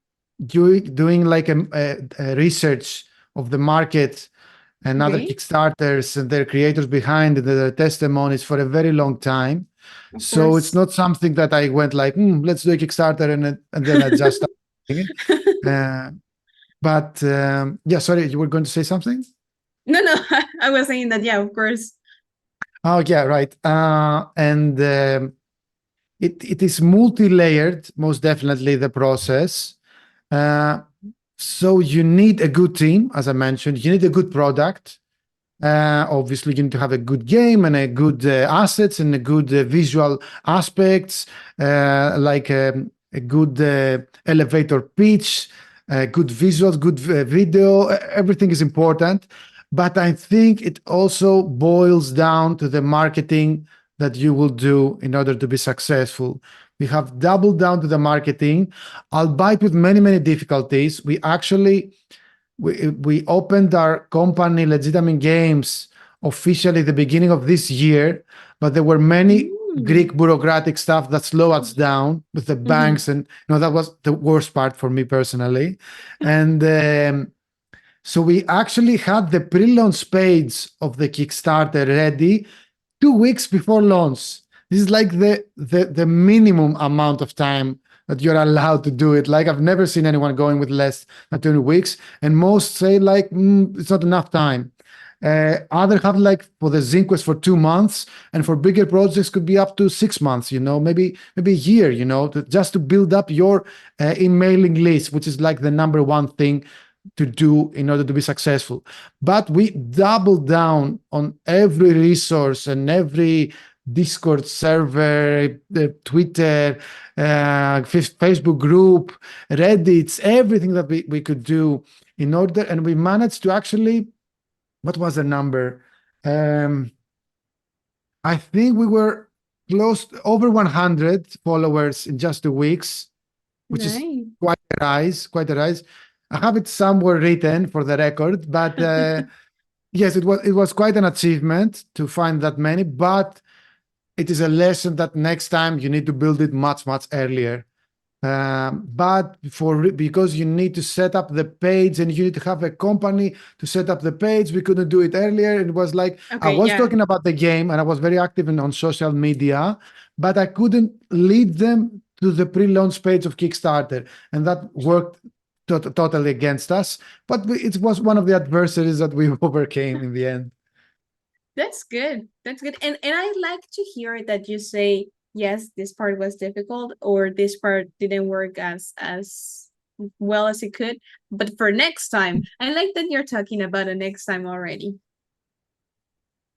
doing like a research of the market and other Kickstarters and their creators behind it, their testimonies for a very long time. So it's not something that I went like, let's do a Kickstarter and then I just started it. But yeah, sorry, you were going to say something? No, I was saying that, yeah, of course. Oh, yeah, right. And it is multi-layered, most definitely, the process. So you need a good team, as I mentioned. You need a good product. Obviously, you need to have a good game and a good assets and a good visual aspects, like a good elevator pitch, good visuals, good video. Everything is important. But I think it also boils down to the marketing that you will do in order to be successful. We have doubled down to the marketing, albeit with many, many difficulties. We actually, we opened our company, Legitamine Games, officially at the beginning of this year, but there were many Greek bureaucratic stuff that slowed us down with the banks, and that was the worst part for me personally. And so we actually had the pre-launch page of the Kickstarter ready 2 weeks before launch. This is like the minimum amount of time that you're allowed to do it. Like I've never seen anyone going with less than 20 weeks, and most say like it's not enough time. Other have like for the Zinc Quest for 2 months, and for bigger projects could be up to 6 months. Maybe a year. Just to build up your emailing list, which is like the number one thing to do in order to be successful. But we doubled down on every resource and every Discord server, Twitter, Facebook group, Reddit, everything that we could do in order, and we managed to actually, what was the number? I think we were close to over 100 followers in just 2 weeks, which is quite a rise, I have it somewhere written for the record, but yes, it was quite an achievement to find that many, but it is a lesson that next time you need to build it much, much earlier. Because you need to set up the page and you need to have a company to set up the page, we couldn't do it earlier. It was like, I was talking about the game and I was very active on social media, but I couldn't lead them to the pre-launch page of Kickstarter, and that worked totally against us, but it was one of the adversaries that we overcame in the end. That's good. And I like to hear that you say, yes, this part was difficult, or this part didn't work as well as it could, but for next time. I like that you're talking about a next time already.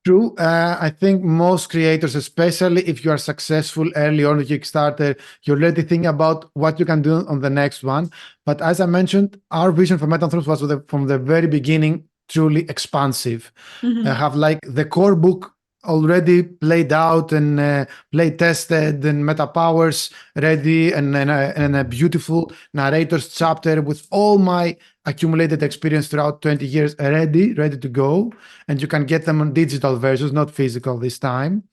True. I think most creators, especially if you are successful early on with Kickstarter, you're already thinking about what you can do on the next one. But as I mentioned, our vision for Metanthropes was from the very beginning truly expansive. I have like the core book already played out and play tested, and meta powers ready, and a beautiful narrator's chapter with all my accumulated experience throughout 20 years ready to go. And you can get them on digital versions, not physical this time,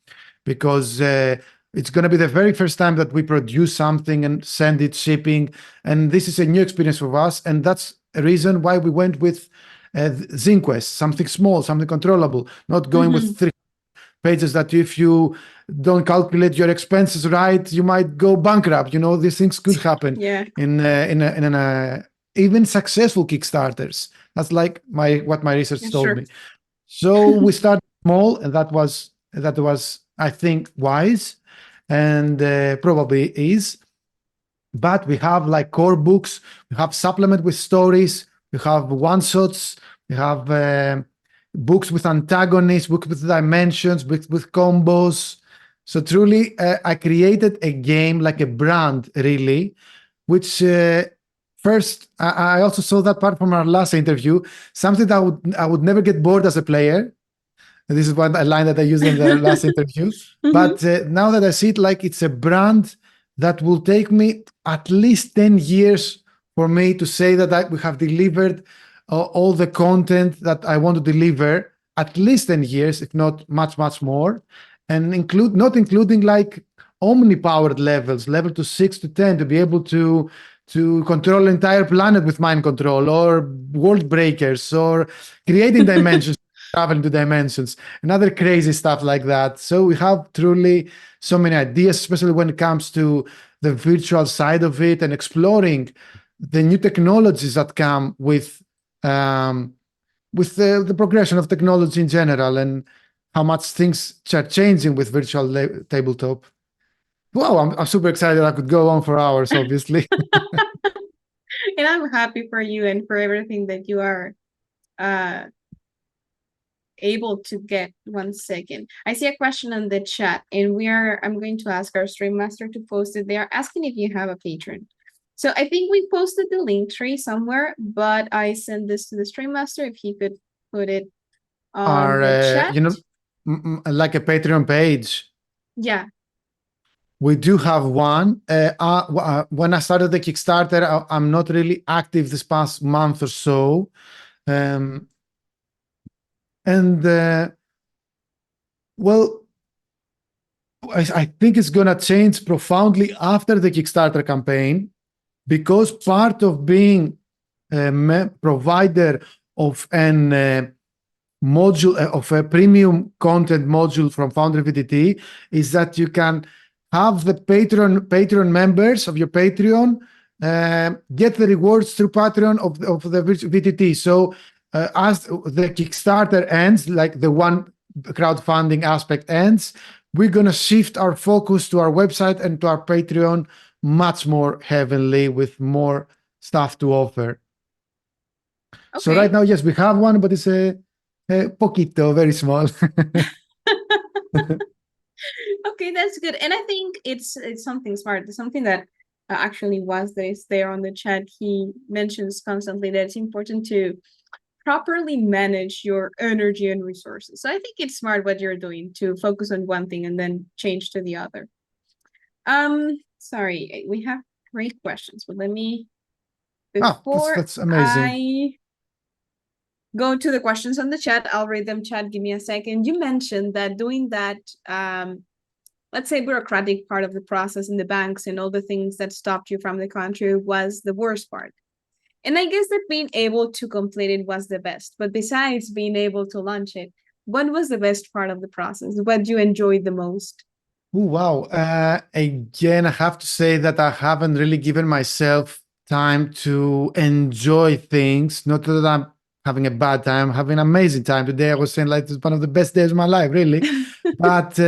because it's going to be the very first time that we produce something and send it shipping. And this is a new experience for us. And that's a reason why we went with Zinc Quest, something small, something controllable, not going with 3 pages that if you don't calculate your expenses right, you might go bankrupt. These things could happen in even successful Kickstarters. That's like what my research told me. So we started small, and that was I think wise, and probably is. But we have like core books, we have supplement with stories, we have one shots, we have books with antagonists, books with dimensions, books with combos. So truly, I created a game like a brand, really, which first I also saw that part from our last interview, something that I would never get bored as a player. And this is a line that I used in the last interview. But now that I see it like it's a brand that will take me at least 10 years for me to say that we have delivered all the content that I want to deliver, at least 10 years, if not much, much more, and not including like omni-powered levels, level to 6 to 10, to be able to control an entire planet with mind control, or world breakers, or creating dimensions, traveling to dimensions, and other crazy stuff like that. So we have truly so many ideas, especially when it comes to the virtual side of it and exploring the new technologies that come with the progression of technology in general, and how much things are changing with virtual tabletop. Wow, I'm super excited. I could go on for hours, obviously. And I'm happy for you and for everything that you are able to get. 1 second. I see a question on the chat, and I'm going to ask our stream master to post it. They are asking if you have a patron. So I think we posted the link tree somewhere, but I sent this to the stream master if he could put it on the chat. Like a Patreon page. Yeah. We do have one. When I started the Kickstarter, I'm not really active this past month or so. Well, I think it's going to change profoundly after the Kickstarter campaign, because part of being a provider of an module, of a premium content module from Foundry VTT, is that you can have the Patreon members of your Patreon get the rewards through Patreon of the VTT. So as the Kickstarter ends, like the one crowdfunding aspect ends, we're going to shift our focus to our website and to our Patreon much more heavily with more stuff to offer. Okay. So right now, yes, we have one, but it's a poquito, very small. Okay, that's good. And I think it's something smart. It's something that actually was there on the chat. He mentions constantly that it's important to properly manage your energy and resources. So I think it's smart what you're doing to focus on one thing and then change to the other. Sorry, we have great questions, but let me before that's amazing. I go to the questions on the chat, I'll read them. Chat, give me a second. You mentioned that doing that let's say bureaucratic part of the process in the banks and all the things that stopped you from the country was the worst part. And I guess that being able to complete it was the best. But besides being able to launch it, what was the best part of the process? What you enjoyed the most? Oh, wow. Again, I have to say that I haven't really given myself time to enjoy things. Not that I'm having a bad time, I'm having an amazing time. Today I was saying like it's one of the best days of my life, really. But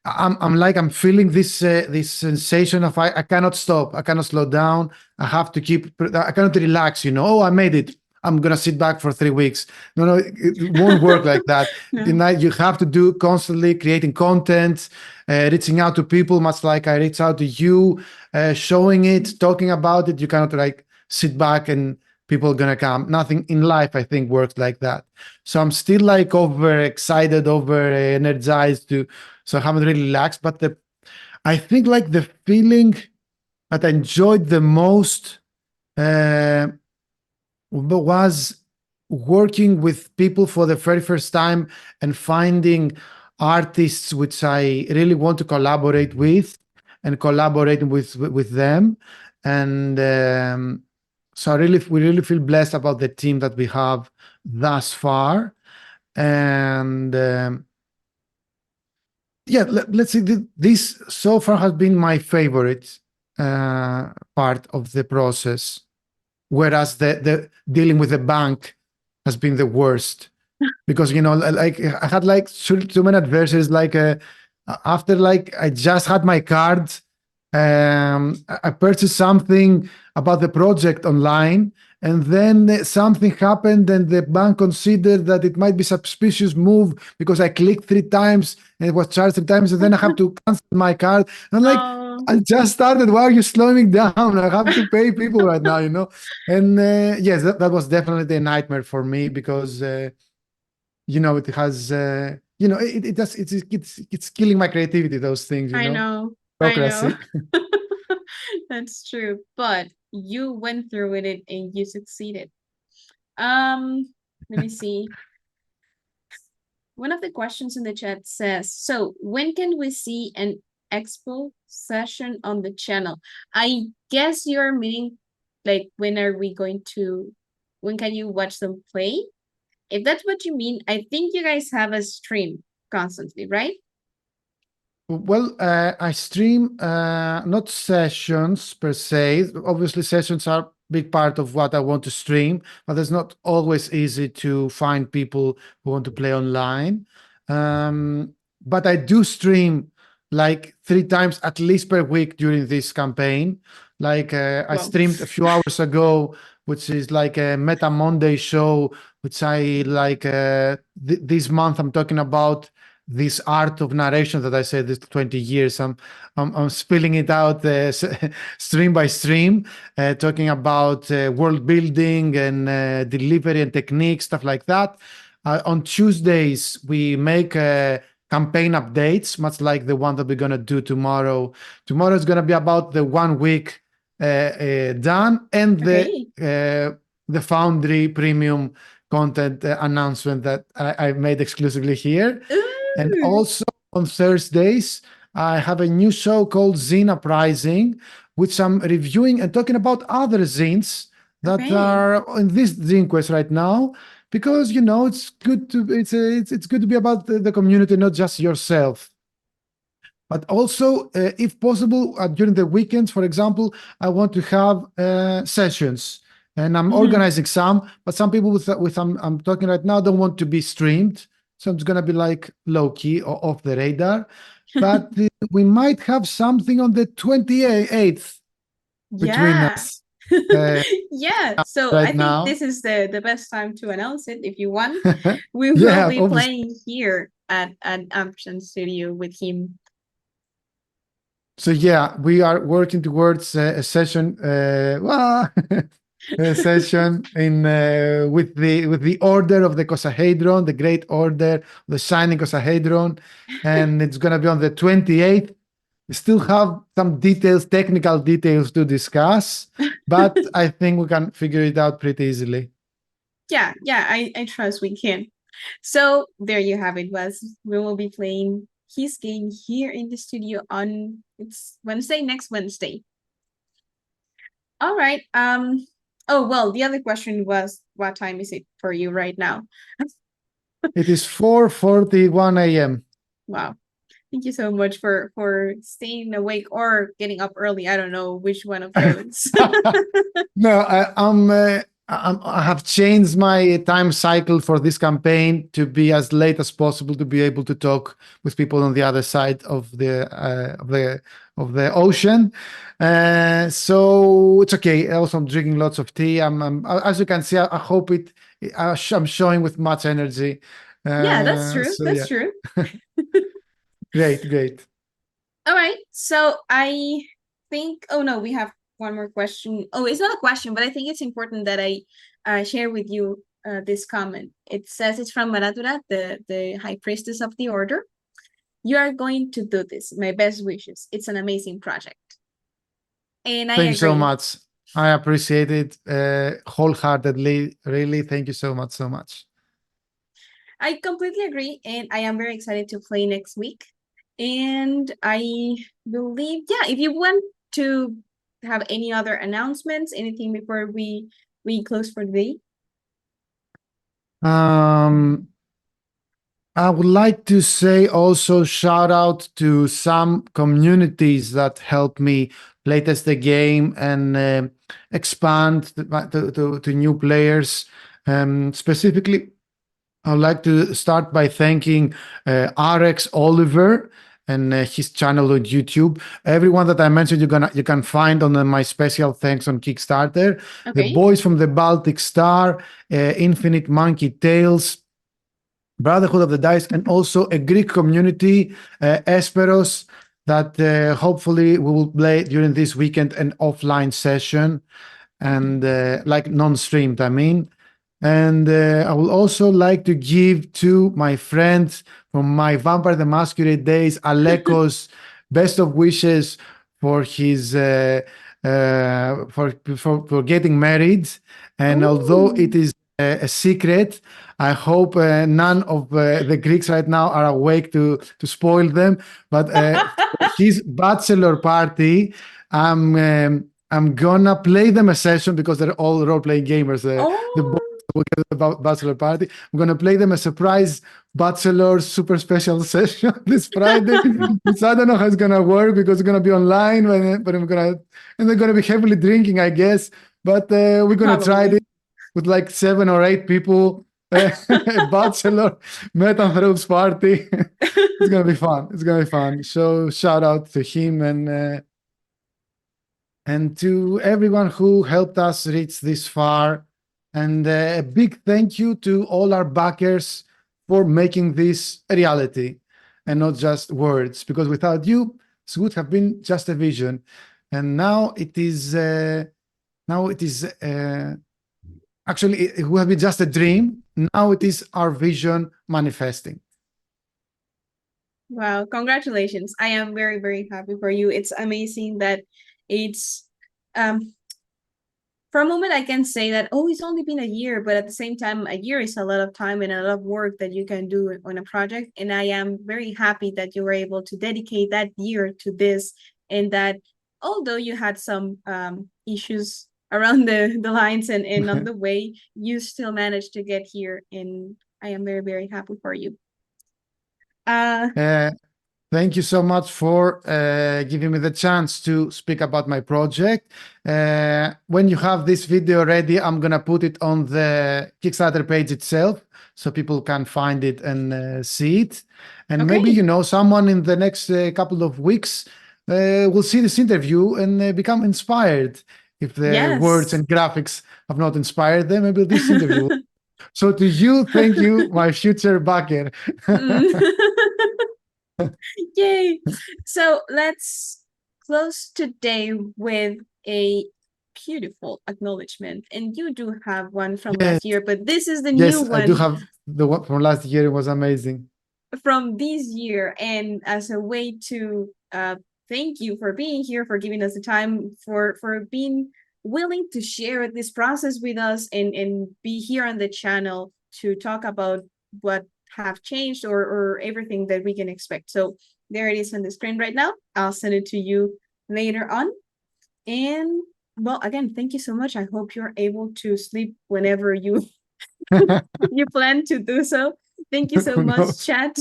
I'm feeling this this sensation of I cannot stop, I cannot slow down, I cannot relax, oh, I made it, I'm gonna sit back for 3 weeks. No, it won't work like that. No. You have to do constantly creating content, reaching out to people, much like I reach out to you, showing it, talking about it. You cannot like sit back and people are gonna come. Nothing in life, I think, works like that. So I'm still like over excited, over energized so I haven't really relaxed. But I think like the feeling that I enjoyed the most was working with people for the very first time and finding artists which I really want to collaborate with and collaborating with them. And so we really feel blessed about the team that we have thus far. And yeah, let's see. This so far has been my favorite part of the process, whereas the dealing with the bank has been the worst because like I had like too many adversaries. Like after like I just had my card, I purchased something about the project online, and then something happened and the bank considered that it might be suspicious move because I clicked 3 times and it was charged 3 times, and then I have to cancel my card. And I'm like, I just started. Why are you slowing me down? I have to pay people right now, And yes, that was definitely a nightmare for me because it has it's killing my creativity, those things, I know. Bureaucracy. That's true. But you went through with it and you succeeded. Let me see. One of the questions in the chat says, so when can we see an expo session on the channel? I guess you're meaning like when can you watch them play? If that's what you mean, I think you guys have a stream constantly, right? Well, I stream not sessions per se. Obviously, sessions are a big part of what I want to stream, but it's not always easy to find people who want to play online. But I do stream like 3 times at least per week during this campaign. Like I streamed a few hours ago, which is like a Meta Monday show, which I like this month. I'm talking about this art of narration that I said this 20 years. I'm spilling it out stream by stream, talking about world building and delivery and technique, stuff like that. On Tuesdays, we make campaign updates, much like the one that we're going to do tomorrow. Tomorrow is going to be about the 1 week done and the Foundry premium content announcement that I made exclusively here. And also on Thursdays, I have a new show called Zine Uprising, which I'm reviewing and talking about other zines that are in this Zine Quest right now, because it's good to be about the community, not just yourself. But also, if possible, during the weekends, for example, I want to have sessions, and I'm organizing some. But some people with I'm talking right now don't want to be streamed, so it's gonna be like low key or off the radar. But we might have something on the 28th between Yeah. us Yeah. So I right think now. this is the best time to announce it. If you want, we will Yeah, be obviously. playing here at Ampersand Studio with him. So yeah, we are working towards a session. A session in with the order of the Icosahedron, the great order, the Shinning Icosahedron, and it's gonna be on the 28th. We still have some details, technical details to discuss, but I think we can figure it out pretty easily. Yeah, I trust we can. So there you have it, Wes. We will be playing his game here in the studio on it's Wednesday, next Wednesday. All right. Oh well, the other question was what time is it for you right now? It is 4:41 a.m. Wow. Thank you so much for staying awake or getting up early. I don't know which one of those. No, I have changed my time cycle for this campaign to be as late as possible to be able to talk with people on the other side of the ocean. So it's okay. Also, I'm drinking lots of tea. As you can see, I hope I'm showing with much energy. Yeah, that's true. So That's yeah, true. great, great. All right. So I think, oh no, we have one more question. Oh, it's not a question, but I think it's important that I share with you this comment. It says it's from Maratura, the High Priestess of the Order. You are going to do this. My best wishes. It's an amazing project. And I Thank you so agree. much. I appreciate it wholeheartedly. Really, thank you so much, so much. I completely agree. And I am very excited to play next week. And I believe, yeah, if you want to have any other announcements, anything before we close for the day? I would like to say also shout out to some communities that helped me playtest the game and expand to new players. Specifically, I would like to start by thanking RX Oliver and his channel on YouTube. Everyone that I mentioned, you can find on my special thanks on Kickstarter. The Okay. boys from the Baltic Star, Infinite Monkey Tales, Brotherhood of the Dice, and also a Greek community, Esperos, that hopefully we will play during this weekend an offline session and like non-streamed, I mean. And I would also like to give to my friends from my Vampire the Masquerade days, Alekos, best of wishes for his for getting married. And although Ooh. it is a secret, I hope none of the Greeks right now are awake to spoil them. But for his bachelor party, I'm gonna play them a session because they're all role-playing gamers. The boys Oh. will get about bachelor party. I'm gonna play them a surprise bachelor super special session this Friday. Which I don't know how it's gonna work because it's gonna be online, but they're gonna be heavily drinking, I guess. But we're gonna try Probably. it with like 7 or 8 people. A bachelor Metanthropes party. It's gonna be fun. It's gonna be fun. So shout out to him and to everyone who helped us reach this far. And a big thank you to all our backers for making this a reality and not just words, because without you, this would have been just a vision. And now it is actually it would have been just a dream. Now it is our vision manifesting. Wow, congratulations. I am very, very happy for you. It's amazing that it's for a moment I can say that, oh, it's only been a year, but at the same time, a year is a lot of time and a lot of work that you can do on a project. And I am very happy that you were able to dedicate that year to this, and that although you had some issues around the lines and on the way, you still managed to get here. And I am very, very happy for you. Uh Uh, Thank you so much for giving me the chance to speak about my project. When you have this video ready, I'm going to put it on the Kickstarter page itself so people can find it and see it. And maybe, Okay. you know, someone in the next couple of weeks will see this interview and become inspired. If the words Yes. and graphics have not inspired them, maybe this interview. So to you, thank you, my future backer. Yay. So let's close today with a beautiful acknowledgement. And you do have one from Yes, last year, but this is the new yes, I do one have the one from last year. It was amazing. from this year. And as a way to thank you for being here, for giving us the time, for being willing to share this process with us and be here on the channel to talk about what have changed or everything that we can expect. So there it is on the screen right now. I'll send it to you later on. And well, again, thank you so much. I hope you're able to sleep whenever you you plan to do so. Thank you so Who much, knows? chat.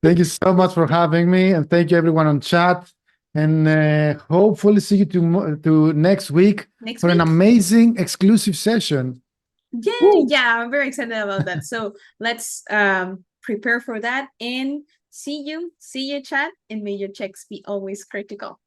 Thank you so much for having me, and thank you everyone on chat. And hopefully see you to next week Next for an week. amazing exclusive session. Yeah, Woo! yeah, I'm very excited about that. So let's prepare for that and see you, chat, and may your checks be always critical.